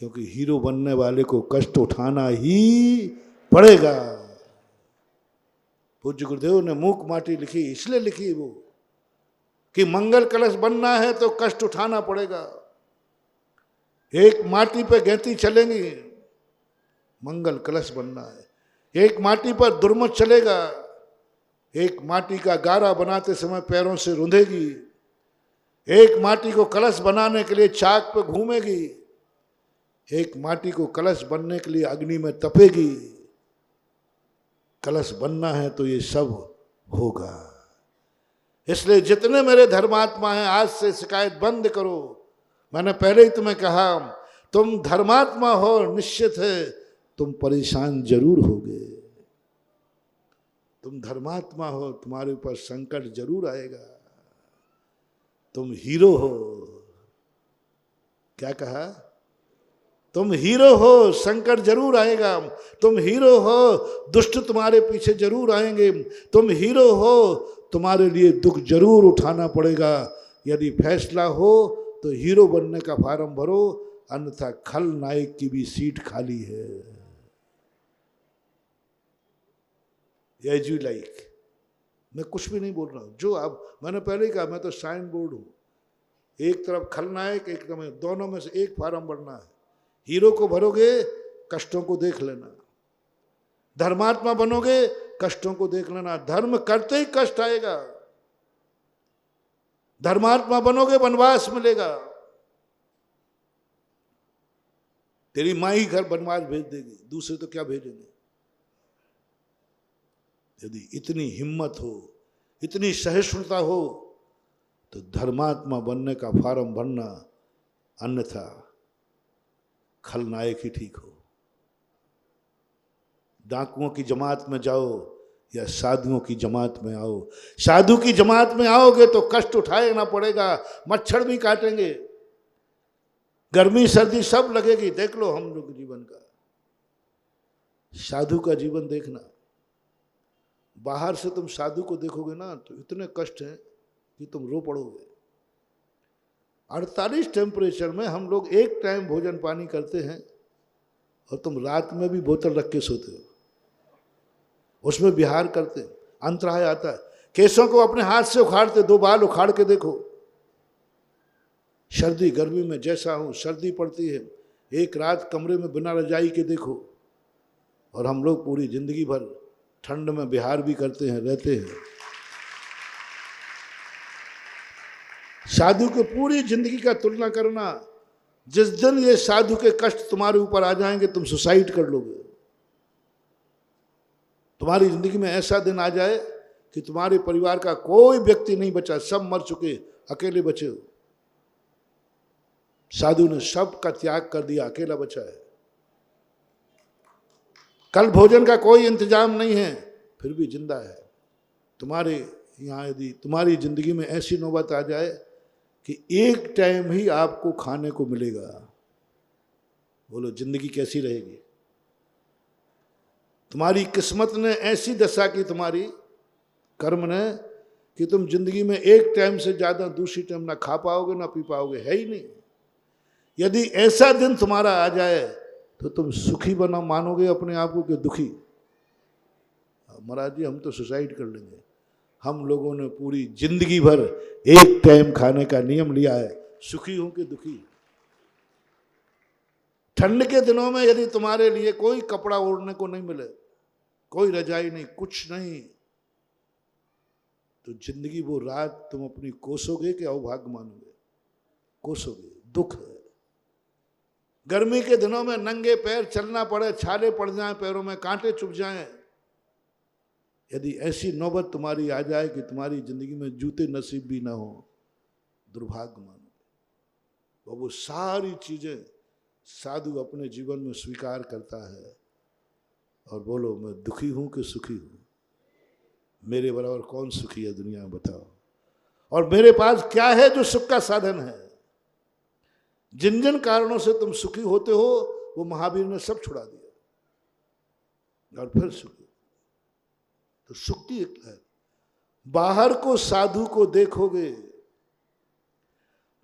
क्योंकि हीरो बनने वाले को कष्ट उठाना ही पड़ेगा। पूज्य गुरुदेव ने मूक माटी लिखी, इसलिए लिखी वो कि मंगल कलश बनना है तो कष्ट उठाना पड़ेगा। एक माटी पे गैती चलेंगी, मंगल कलश बनना है। एक माटी पर दुर्मत चलेगा, एक माटी का गारा बनाते समय पैरों से रूंधेगी, एक माटी को कलश बनाने के लिए चाक पे घूमेगी, एक माटी को कलश बनने के लिए अग्नि में तपेगी। कलश बनना है तो ये सब होगा। इसलिए जितने मेरे धर्मात्मा हैं, आज से शिकायत बंद करो। मैंने पहले ही तुम्हें कहा, तुम धर्मात्मा हो, निश्चित है तुम परेशान जरूर होगे। तुम धर्मात्मा हो, तुम्हारे ऊपर संकट जरूर आएगा। तुम हीरो हो, क्या कहा? तुम हीरो हो, संकट जरूर आएगा। तुम हीरो हो, दुष्ट तुम्हारे पीछे जरूर आएंगे। तुम हीरो हो, तुम्हारे लिए दुख जरूर उठाना पड़ेगा। यदि फैसला हो तो हीरो बनने का फार्म भरो, अन्यथा खलनायक की भी सीट खाली है। As you like. मैं कुछ भी नहीं बोल रहा हूँ, जो आप, मैंने पहले ही कहा, मैं तो साइन बोर्ड हूँ। एक तरफ खलनायक, एक तरफ, दोनों में से एक फार्म भरना है। हीरो को भरोगे, कष्टों को देख लेना। धर्मात्मा बनोगे, कष्टों को देख लेना। धर्म करते ही कष्ट आएगा। धर्मात्मा बनोगे, वनवास मिलेगा। तेरी माँ ही घर वनवास भेज देगी, दूसरे तो क्या भेजेंगे। यदि इतनी हिम्मत हो, इतनी सहिष्णुता हो, तो धर्मात्मा बनने का फार्म भरना, अन्यथा खलनायक ही ठीक हो। डाकुओं की जमात में जाओ या साधुओं की जमात में आओ। साधु की जमात में आओगे तो कष्ट उठाना पड़ेगा, मच्छर भी काटेंगे, गर्मी सर्दी सब लगेगी। देख लो हम लोग जीवन का, साधु का जीवन देखना। बाहर से तुम साधु को देखोगे ना तो इतने कष्ट हैं कि तुम रो पड़ोगे। 48 टेम्परेचर में हम लोग एक टाइम भोजन पानी करते हैं, और तुम रात में भी बोतल रख के सोते हो, उसमें विहार करते, अंतराय आता है। केसों को अपने हाथ से उखाड़ते, 2 बाल उखाड़ के देखो। सर्दी गर्मी में जैसा हो, सर्दी पड़ती है, एक रात कमरे में बिना रजाई के देखो। और हम लोग पूरी जिंदगी भर ठंड में विहार भी करते हैं, रहते हैं। साधु को पूरी जिंदगी का तुलना करना, जिस दिन ये साधु के कष्ट तुम्हारे ऊपर आ जाएंगे, तुम सुसाइड कर लोगे। तुम्हारी जिंदगी में ऐसा दिन आ जाए कि तुम्हारे परिवार का कोई व्यक्ति नहीं बचा, सब मर चुके, अकेले बचे हो। साधु ने सब का त्याग कर दिया, अकेला बचा है। कल भोजन का कोई इंतजाम नहीं है, फिर भी जिंदा है। तुम्हारे यहाँ यदि तुम्हारी जिंदगी में ऐसी नौबत आ जाए कि एक टाइम ही आपको खाने को मिलेगा, बोलो जिंदगी कैसी रहेगी। तुम्हारी किस्मत ने ऐसी दशा की, तुम्हारी कर्म ने, कि तुम जिंदगी में एक टाइम से ज्यादा दूसरी टाइम ना खा पाओगे ना पी पाओगे, है ही नहीं। यदि ऐसा दिन तुम्हारा आ जाए तो तुम सुखी बना मानोगे अपने आप को कि दुखी? महाराज जी हम तो सुसाइड कर लेंगे। हम लोगों ने पूरी जिंदगी भर एक टाइम खाने का नियम लिया है, सुखी हूं कि दुखी? ठंड के दिनों में यदि तुम्हारे लिए कोई कपड़ा ओढ़ने को नहीं मिले, कोई रजाई नहीं, कुछ नहीं, तो जिंदगी वो रात तुम अपनी कोसोगे कि अवभाग्य मानोगे? कोसोगे, दुख है। गर्मी के दिनों में नंगे पैर चलना पड़े, छाले पड़ जाएं पैरों में, कांटे चुभ जाएं, यदि ऐसी नौबत तुम्हारी आ जाए कि तुम्हारी जिंदगी में जूते नसीब भी ना हो, दुर्भाग्य मानोगे। वो सारी चीजें साधु अपने जीवन में स्वीकार करता है और बोलो मैं दुखी हूं कि सुखी हूं? मेरे बराबर कौन सुखी है दुनिया में बताओ? और मेरे पास क्या है जो सुख का साधन है? जिन जिन कारणों से तुम सुखी होते हो वो महावीर ने सब छुड़ा दिया और फिर सुखी। तो सुख की एक लहर। बाहर को साधु को देखोगे,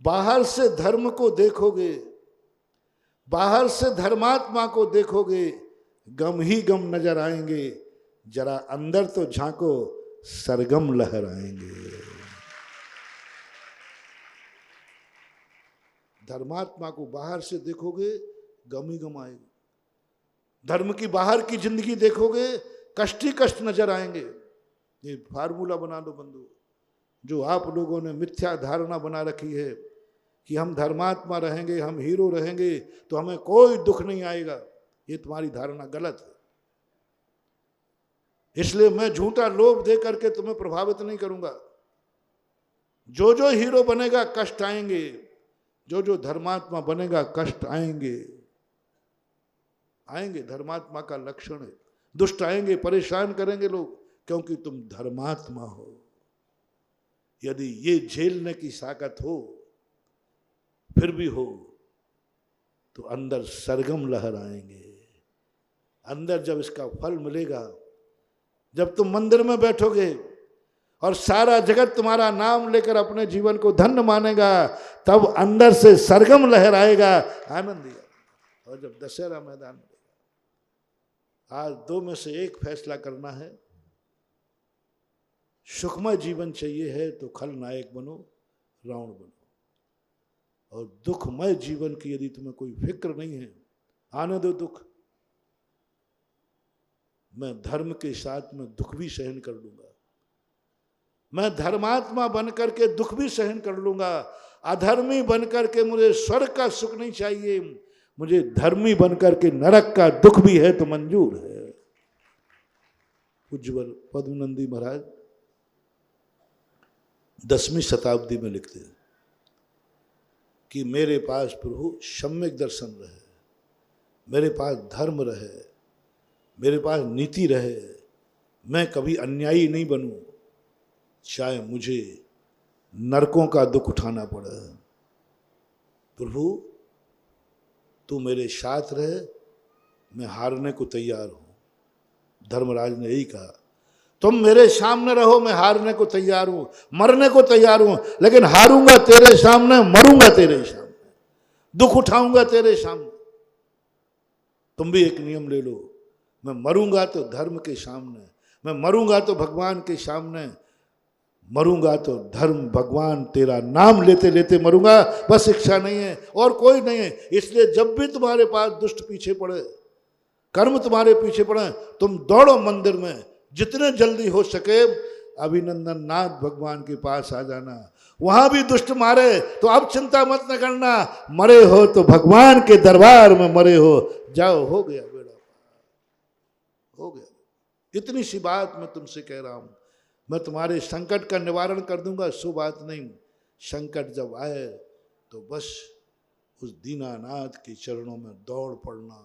बाहर से धर्म को देखोगे, बाहर से धर्मात्मा को देखोगे, गम ही गम नजर आएंगे। जरा अंदर तो झांको, सरगम लहर आएंगे। धर्मात्मा को बाहर से देखोगे, गम ही गम आएगा। धर्म की बाहर की जिंदगी देखोगे, कष्ट ही कष्ट नजर आएंगे। ये फार्मूला बना लो बंधु, जो आप लोगों ने मिथ्या धारणा बना रखी है कि हम धर्मात्मा रहेंगे, हम हीरो रहेंगे तो हमें कोई दुख नहीं आएगा, ये तुम्हारी धारणा गलत है। इसलिए मैं झूठा लोभ दे करके तुम्हें प्रभावित नहीं करूंगा। जो जो हीरो बनेगा कष्ट आएंगे, जो जो धर्मात्मा बनेगा कष्ट आएंगे। आएंगे, धर्मात्मा का लक्षण है। दुष्ट आएंगे, परेशान करेंगे लोग, क्योंकि तुम धर्मात्मा हो। यदि ये झेलने की ताकत हो, फिर भी हो, तो अंदर सरगम लहर आएंगे। अंदर जब इसका फल मिलेगा, जब तुम मंदिर में बैठोगे और सारा जगत तुम्हारा नाम लेकर अपने जीवन को धन्य मानेगा, तब अंदर से सरगम लहर आएगा, आनंद दिया। और जब दशहरा मैदान में, आज दो में से एक फैसला करना है। सुखमय जीवन चाहिए है तो खलनायक बनो, रावण बनो। और दुखमय जीवन की यदि तुम्हें कोई फिक्र नहीं है, आने दो दुख। मैं धर्म के साथ में दुख भी सहन कर लूंगा। मैं धर्मात्मा बनकर के दुख भी सहन कर लूंगा। अधर्मी बनकर के मुझे स्वर्ग का सुख नहीं चाहिए, मुझे धर्मी बनकर के नरक का दुख भी है तो मंजूर है। उज्जवल पद्मनंदी महाराज 10वीं शताब्दी में लिखते हैं कि मेरे पास प्रभु सम्यक दर्शन रहे, मेरे पास धर्म रहे, मेरे पास नीति रहे, मैं कभी अन्यायी नहीं बनूं, चाहे मुझे नरकों का दुख उठाना पड़े। प्रभु तू मेरे साथ रहे, मैं हारने को तैयार हूं। धर्मराज ने यही कहा, तुम मेरे सामने रहो, मैं हारने को तैयार हूं, मरने को तैयार हूं, लेकिन हारूंगा तेरे सामने, मरूंगा तेरे सामने, दुख उठाऊंगा तेरे सामने। तुम भी एक नियम ले लो, मैं मरूंगा तो धर्म के सामने, मैं मरूंगा तो भगवान के सामने, मरूंगा तो धर्म भगवान तेरा नाम लेते लेते मरूंगा। बस इच्छा नहीं है और कोई नहीं है। इसलिए जब भी तुम्हारे पास दुष्ट पीछे पड़े, कर्म तुम्हारे पीछे पड़े, तुम दौड़ो मंदिर में, जितने जल्दी हो सके अभिनंदन नाथ भगवान के पास आ जाना। वहां भी दुष्ट मारे तो अब चिंता मत न करना, मरे हो तो भगवान के दरबार में मरे हो, जाओ, हो गया बेड़ा, हो गया। इतनी सी बात मैं तुमसे कह रहा हूं। मैं तुम्हारे संकट का निवारण कर दूंगा, सो बात नहीं। संकट जब आए तो बस उस दीनानाथ के चरणों में दौड़ पड़ना।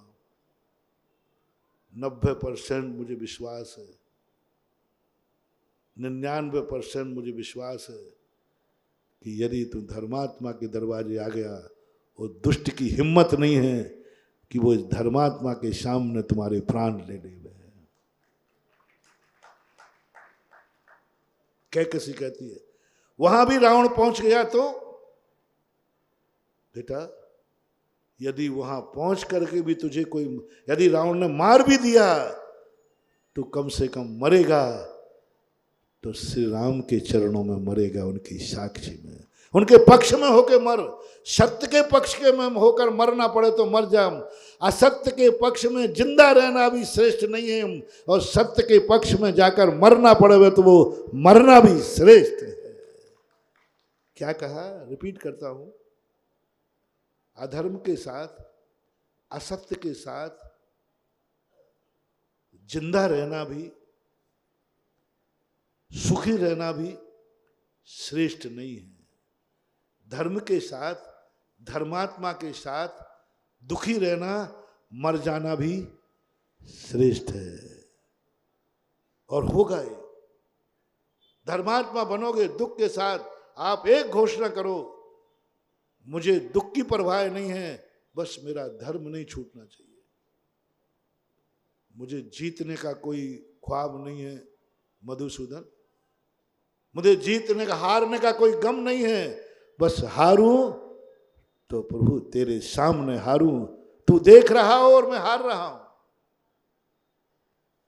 90% मुझे विश्वास है, 99% मुझे विश्वास है कि यदि तू धर्मात्मा के दरवाजे आ गया, वो दुष्ट की हिम्मत नहीं है कि वो इस धर्मात्मा के सामने तुम्हारे प्राण ले ले। कैकसी कहती है, वहां भी रावण पहुंच गया तो बेटा यदि वहां पहुंच करके भी तुझे कोई, यदि रावण ने मार भी दिया तो कम से कम मरेगा तो श्री राम के चरणों में मरेगा, उनकी साक्षी में, उनके पक्ष में होकर मर। सत्य के पक्ष के में होकर मरना पड़े तो मर जा, असत्य के पक्ष में जिंदा रहना भी श्रेष्ठ नहीं है, और सत्य के पक्ष में जाकर मरना पड़े तो वो मरना भी श्रेष्ठ है। क्या कहा, रिपीट करता हूं, अधर्म के साथ, असत्य के साथ जिंदा रहना भी, सुखी रहना भी श्रेष्ठ नहीं है। धर्म के साथ, धर्मात्मा के साथ दुखी रहना, मर जाना भी श्रेष्ठ है। और होगा ये, धर्मात्मा बनोगे दुख के साथ। आप एक घोषणा करो, मुझे दुख की परवाह नहीं है, बस मेरा धर्म नहीं छूटना चाहिए, मुझे जीतने का कोई ख्वाब नहीं है मधुसूदन, मुझे जीतने का, हारने का कोई गम नहीं है, बस हारूं तो प्रभु तेरे सामने हारूं। तू देख रहा हो और मैं हार रहा हूं,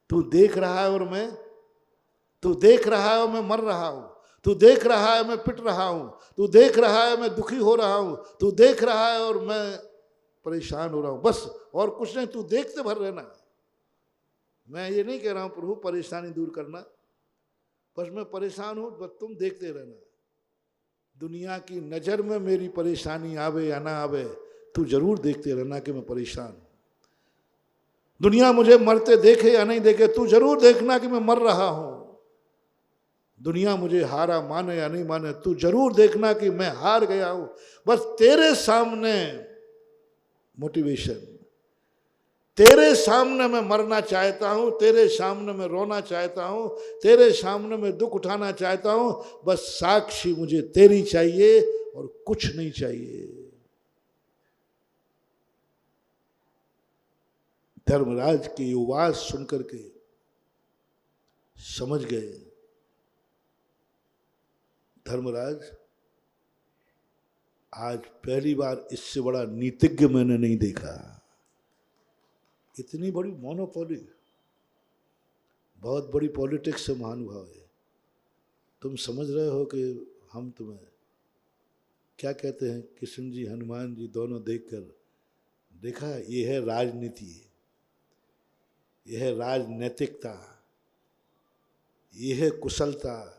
तू देख रहा है और मैं, तू देख रहा है और मैं मर रहा हूं, तू देख रहा है मैं पिट रहा हूं, तू देख रहा है मैं दुखी हो रहा हूं, तू देख रहा है और मैं परेशान हो रहा हूं, बस और कुछ नहीं, तू देखते भर रहना। मैं ये नहीं कह रहा हूं प्रभु परेशानी दूर करना, बस मैं परेशान हूं, बस तुम देखते रहना। दुनिया की नजर में मेरी परेशानी आवे या ना आवे, तू जरूर देखते रहना कि मैं परेशान हूं। दुनिया मुझे मरते देखे या नहीं देखे, तू जरूर देखना कि मैं मर रहा हूं। दुनिया मुझे हारा माने या नहीं माने, तू जरूर देखना कि मैं हार गया हूं। बस तेरे सामने मोटिवेशन, तेरे सामने मैं मरना चाहता हूं, तेरे सामने मैं रोना चाहता हूं, तेरे सामने मैं दुख उठाना चाहता हूं, बस साक्षी मुझे तेरी चाहिए और कुछ नहीं चाहिए। धर्मराज की आवाज सुनकर के समझ गए, धर्मराज आज पहली बार इससे बड़ा नीतिज्ञ मैंने नहीं देखा। इतनी बड़ी मोनोपोली, बहुत बड़ी पॉलिटिक्स से महानुभाव है। तुम समझ रहे हो कि हम तुम्हें क्या कहते हैं, कृष्ण जी हनुमान जी दोनों देखकर देखा, ये है राजनीति, यह है राजनैतिकता, यह है कुशलता।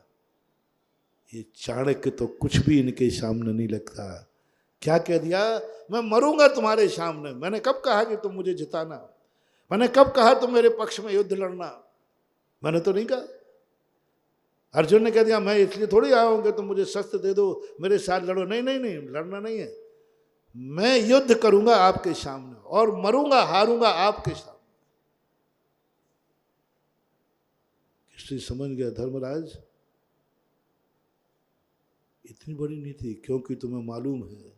ये चाणक्य तो कुछ भी इनके सामने नहीं लगता। क्या कह दिया, मैं मरूंगा तुम्हारे सामने। मैंने कब कहा कि तुम मुझे जिताना, मैंने कब कहा तुम मेरे पक्ष में युद्ध लड़ना, मैंने तो नहीं कहा। अर्जुन ने कह दिया मैं इसलिए थोड़ी आया हूं कि तुम मुझे शस्त्र दे दो, मेरे साथ लड़ो। नहीं नहीं नहीं, लड़ना नहीं है, मैं युद्ध करूंगा आपके सामने और मरूंगा, हारूंगा आपके सामने। कृष्ण समझ गया, धर्मराज इतनी बड़ी नीति, क्योंकि तुम्हें मालूम है,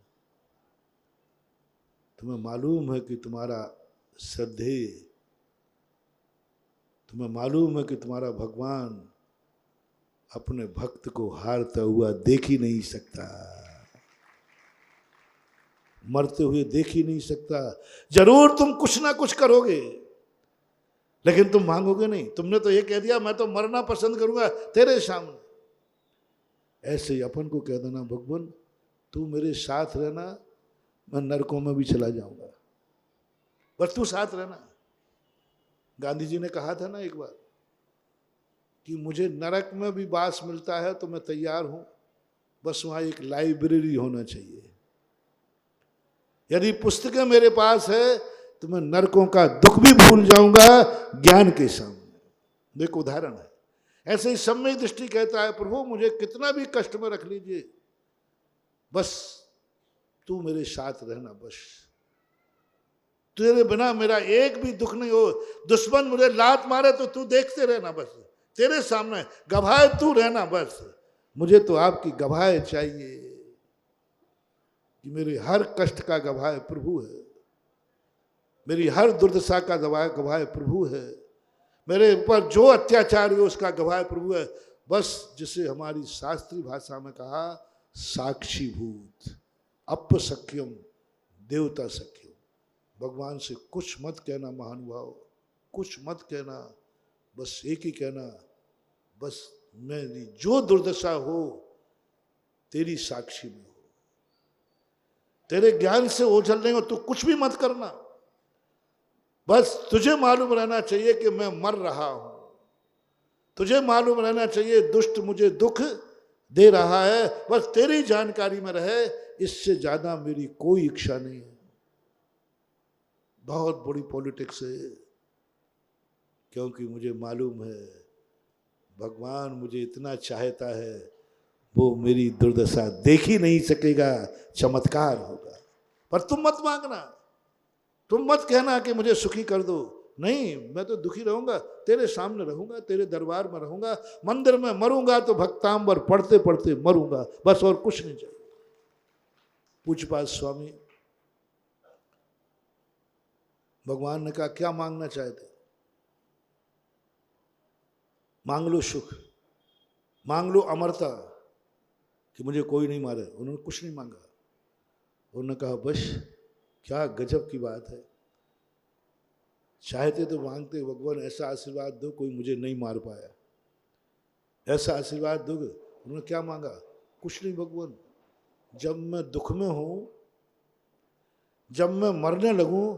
तुम्हें मालूम है कि तुम्हारा श्रद्धेय, तुम्हें मालूम है कि तुम्हारा भगवान अपने भक्त को हारता हुआ देख ही नहीं सकता, मरते हुए देख ही नहीं सकता। जरूर तुम कुछ ना कुछ करोगे, लेकिन तुम मांगोगे नहीं। तुमने तो ये कह दिया मैं तो मरना पसंद करूंगा तेरे सामने। ऐसे ही अपन को कह देना, भगवान तू मेरे साथ रहना, मैं नरकों में भी चला जाऊंगा, बस तू साथ रहना। गांधी जी ने कहा था ना एक बार कि मुझे नरक में भी वास मिलता है तो मैं तैयार हूं, बस वहां एक लाइब्रेरी होना चाहिए। यदि पुस्तकें मेरे पास है तो मैं नरकों का दुख भी भूल जाऊंगा ज्ञान के सामने। देखो उदाहरण है। ऐसे ही सम्यक दृष्टि कहता है, प्रभु मुझे कितना भी कष्ट में रख लीजिए, बस तू मेरे साथ रहना, बस तेरे बिना मेरा एक भी दुख नहीं हो। दुश्मन मुझे लात मारे तो तू देखते रहना, बस तेरे सामने गवाह तू रहना, बस मुझे तो आपकी गवाह चाहिए कि मेरे हर कष्ट का गवाह प्रभु है, मेरी हर दुर्दशा का गवाह प्रभु है, मेरे ऊपर जो अत्याचार है उसका गवाह प्रभु है। बस जिसे हमारी शास्त्रीय भाषा में कहा साक्षीभूत, अपसख्यम देवता सख्य हो। भगवान से कुछ मत कहना महानुभाव, कुछ मत कहना, बस एक ही कहना, बस मेरी जो दुर्दशा हो तेरी साक्षी में हो, तेरे ज्ञान से ओझल नहीं हो, तू कुछ भी मत करना, बस तुझे मालूम रहना चाहिए कि मैं मर रहा हूं, तुझे मालूम रहना चाहिए दुष्ट मुझे दुख दे रहा है, बस तेरी जानकारी में रहे, इससे ज्यादा मेरी कोई इच्छा नहीं है। बहुत बड़ी पॉलिटिक्स है, क्योंकि मुझे मालूम है भगवान मुझे इतना चाहता है, वो मेरी दुर्दशा देख ही नहीं सकेगा, चमत्कार होगा। पर तुम मत मांगना, तुम मत कहना कि मुझे सुखी कर दो, नहीं, मैं तो दुखी रहूंगा, तेरे सामने रहूंगा, तेरे दरबार में रहूंगा, मंदिर में मरूंगा तो भक्तांबर पढ़ते पढ़ते मरूंगा, बस और कुछ नहीं चाहिए। पूज्यपाद स्वामी भगवान ने कहा क्या मांगना चाहते? मांग लो सुख, मांग लो अमरता, कि मुझे कोई नहीं मारे। उन्होंने कुछ नहीं मांगा, उन्होंने कहा बस क्या गजब की बात है, चाहते तो मांगते भगवान ऐसा आशीर्वाद दो कोई मुझे नहीं मार पाया, ऐसा आशीर्वाद दोगे। उन्होंने क्या मांगा? कुछ नहीं भगवान, जब मैं दुख में हूं, जब मैं मरने लगूं,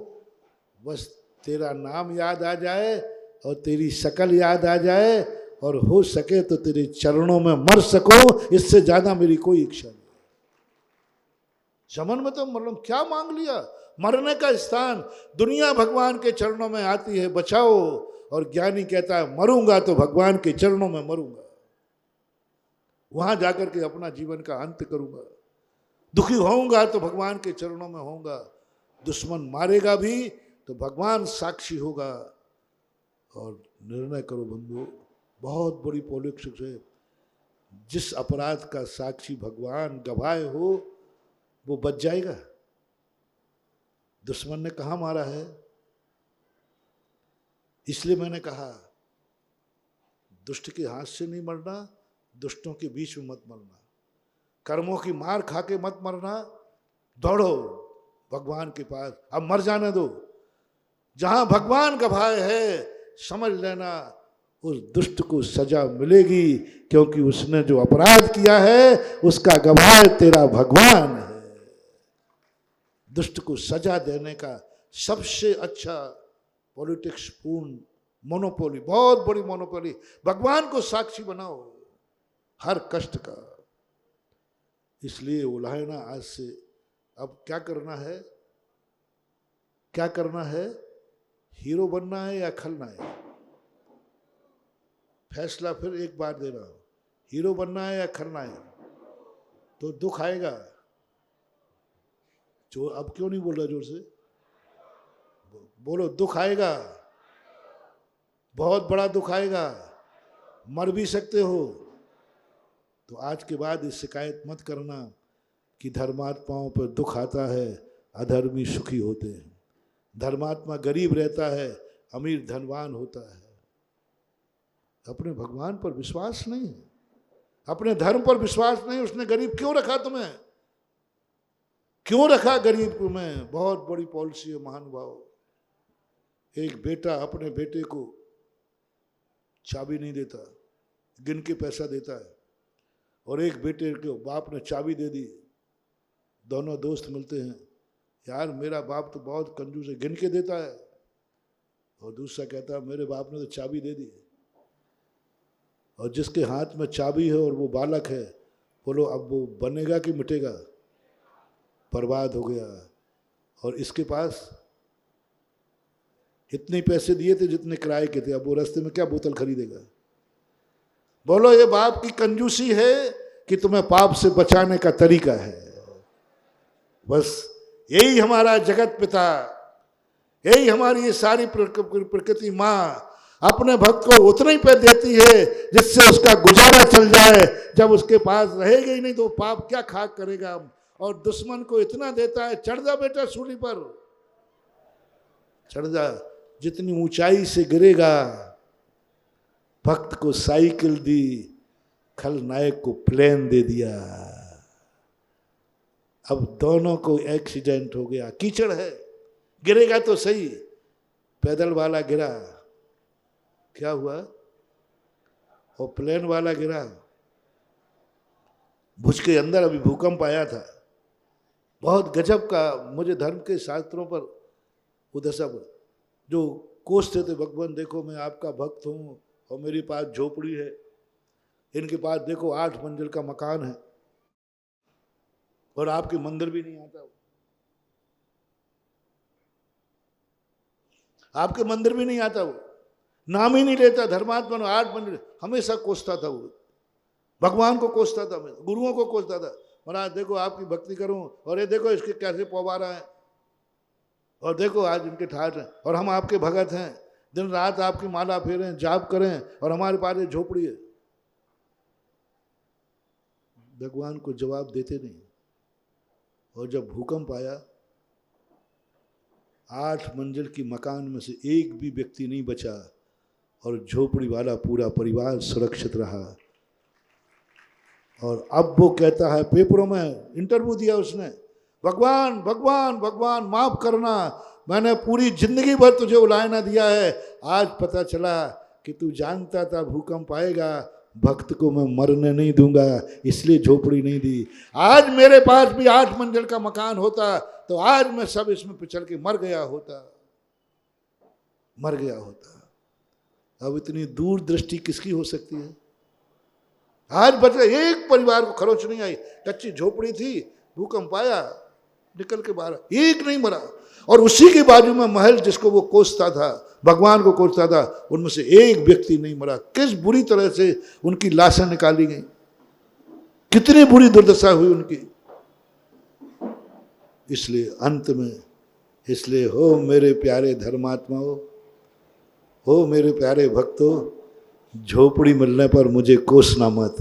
बस तेरा नाम याद आ जाए और तेरी शक्ल याद आ जाए, और हो सके तो तेरे चरणों में मर सको, इससे ज्यादा मेरी कोई इच्छा नहीं। जमन में तो मतलब क्या मांग लिया, मरने का स्थान, दुनिया भगवान के चरणों में आती है बचाओ, और ज्ञानी कहता है मरूंगा तो भगवान के चरणों में मरूंगा, वहां जाकर के अपना जीवन का अंत करूंगा, दुखी होऊंगा तो भगवान के चरणों में होऊंगा, दुश्मन मारेगा भी तो भगवान साक्षी होगा। और निर्णय करो बंधु, बहुत बड़ी पॉलिटिक्स है, जिस अपराध का साक्षी भगवान गवाए हो वो बच जाएगा। दुश्मन ने कहाँ मारा है, इसलिए मैंने कहा दुष्ट के हाथ से नहीं मरना, दुष्टों के बीच में मत मरना, कर्मों की मार खा के मत मरना, दौड़ो भगवान के पास, अब मर जाने दो। जहां भगवान गवाए है समझ लेना उस दुष्ट को सजा मिलेगी, क्योंकि उसने जो अपराध किया है उसका गवाह तेरा भगवान है। दुष्ट को सजा देने का सबसे अच्छा पॉलिटिक्स पूर्ण मोनोपोली, बहुत बड़ी मोनोपोली, भगवान को साक्षी बनाओ हर कष्ट का। इसलिए उलाहना आज से, अब क्या करना है, क्या करना है, हीरो बनना है या खलना है? फैसला फिर एक बार दे रहा हूं, हीरो बनना है या खलना है? तो दुख आएगा, जो अब क्यों नहीं बोल रहा जोर से, बोलो, दुख आएगा, बहुत बड़ा दुख आएगा, मर भी सकते हो। तो आज के बाद इस शिकायत मत करना कि धर्मात्माओं पर दुख आता है, अधर्मी सुखी होते हैं, धर्मात्मा गरीब रहता है, अमीर धनवान होता है। अपने भगवान पर विश्वास नहीं है, अपने धर्म पर विश्वास नहीं, उसने गरीब क्यों रखा तुम्हें, क्यों रखा गरीब तुम्हें? बहुत बड़ी पॉलिसी है महानुभाव। एक बेटा अपने बेटे को चाबी नहीं देता, गिन के पैसा देता है, और एक बेटे को बाप ने चाबी दे दी, दोनों दोस्त मिलते हैं, यार मेरा बाप तो बहुत कंजूस है, गिन के देता है, और दूसरा कहता है मेरे बाप ने तो चाबी दे दी। और जिसके हाथ में चाबी है और वो बालक है, बोलो अब वो बनेगा कि मिटेगा? बर्बाद हो गया। और इसके पास इतने पैसे दिए थे जितने किराए के थे, अब वो रास्ते में क्या बोतल खरीदेगा? बोलो ये बाप की कंजूसी है कि तुम्हें पाप से बचाने का तरीका है। बस यही हमारा जगत पिता, यही हमारी ये सारी प्रकृति माँ अपने भक्त को उतना ही पे देती है जिससे उसका गुजारा चल जाए। जब उसके पास रहेगा ही नहीं तो पाप क्या खाक करेगा। और दुश्मन को इतना देता है, चढ़ जा बेटा सूली पर, चढ़ जा, जितनी ऊंचाई से गिरेगा। भक्त को साइकिल दी, खलनायक को प्लेन दे दिया। अब दोनों को एक्सीडेंट हो गया, कीचड़ है, गिरेगा तो सही। पैदल वाला गिरा, क्या हुआ? और प्लेन वाला गिरा। भुज के अंदर अभी भूकंप आया था, बहुत गजब का। मुझे धर्म के शास्त्रों पर उधर सब जो कोसते थे, भगवान देखो मैं आपका भक्त हूँ और मेरे पास झोपड़ी है, इनके पास देखो 8 मंजिल का मकान है और आपके मंदिर भी नहीं आता, आपके मंदिर भी नहीं आता, वो नाम ही नहीं लेता धर्मात्मा। 8 मंजिल हमेशा कोसता था वो, भगवान को कोसता था, गुरुओं को कोसता था। महाराज देखो आपकी भक्ति करूं और ये देखो इसके कैसे पौवारा है, और देखो आज इनके ठाठ हैं और हम आपके भगत हैं, दिन रात आपकी माला फेरें, जाप करें और हमारे पास ये झोपड़ी है। भगवान को जवाब देते नहीं। और जब भूकंप आया, 8 मंजिल की मकान में से एक भी व्यक्ति नहीं बचा और झोपड़ी वाला पूरा परिवार सुरक्षित रहा। और अब वो कहता है, पेपरों में इंटरव्यू दिया उसने, भगवान भगवान भगवान माफ करना, मैंने पूरी जिंदगी भर तुझे उलाहना दिया है, आज पता चला कि तू जानता था भूकंप आएगा, भक्त को मैं मरने नहीं दूंगा इसलिए झोपड़ी नहीं दी। आज मेरे पास भी 8 मंजिल का मकान होता तो आज मैं सब इसमें पिछड़ के मर गया होता। अब इतनी दूरदृष्टि किसकी हो सकती है? आज बच गए, एक परिवार को खरोच नहीं आई, कच्ची झोपड़ी थी, भूकंप आया, निकल के बाहर, एक नहीं मरा। और उसी के बाजू में महल जिसको वो कोसता था, भगवान को कोसता था, उनमें से एक व्यक्ति नहीं मरा। किस बुरी तरह से उनकी लाशें निकाली गई, कितनी बुरी दुर्दशा हुई उनकी। इसलिए अंत में, इसलिए हो मेरे प्यारे धर्मात्माओं, हो मेरे प्यारे भक्तों, झोपड़ी मिलने पर मुझे कोसना मत,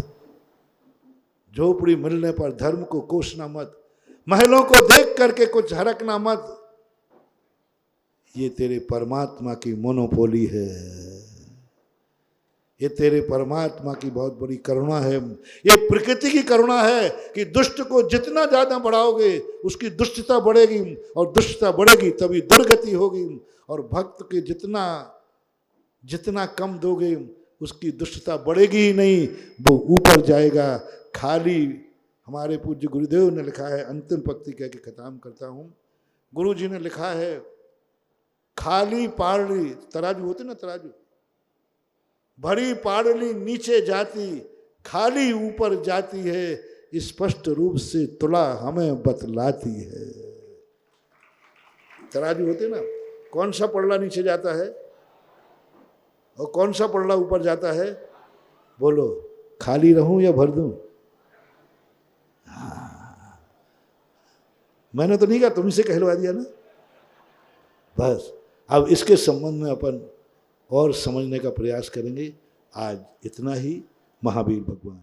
झोपड़ी मिलने पर धर्म को कोसना मत, महलों को देख करके कुछ हरकना मत। ये तेरे परमात्मा की मोनोपोली है, ये तेरे परमात्मा की बहुत बड़ी करुणा है, ये प्रकृति की करुणा है कि दुष्ट को जितना ज्यादा बढ़ाओगे उसकी दुष्टता बढ़ेगी, और दुष्टता बढ़ेगी तभी दुर्गति होगी। और भक्त के जितना कम दोगे उसकी दुष्टता बढ़ेगी ही नहीं, वो ऊपर जाएगा। खाली हमारे पूज्य गुरुदेव ने लिखा है, अंतिम पंक्ति कह के खत्म करता हूँ, गुरु जी ने लिखा है, खाली पारली, तराजू होते ना तराजू, भरी पारली नीचे जाती, खाली ऊपर जाती है, स्पष्ट रूप से तुला हमें बतलाती है। तराजू होते ना, कौन सा पड़ला नीचे जाता है और कौन सा पड़ला ऊपर जाता है? बोलो, खाली रहूं या भर दूं? मैंने तो नहीं कहा, तुम से कहलवा दिया ना। बस अब इसके संबंध में अपन और समझने का प्रयास करेंगे। आज इतना ही। महावीर भगवान।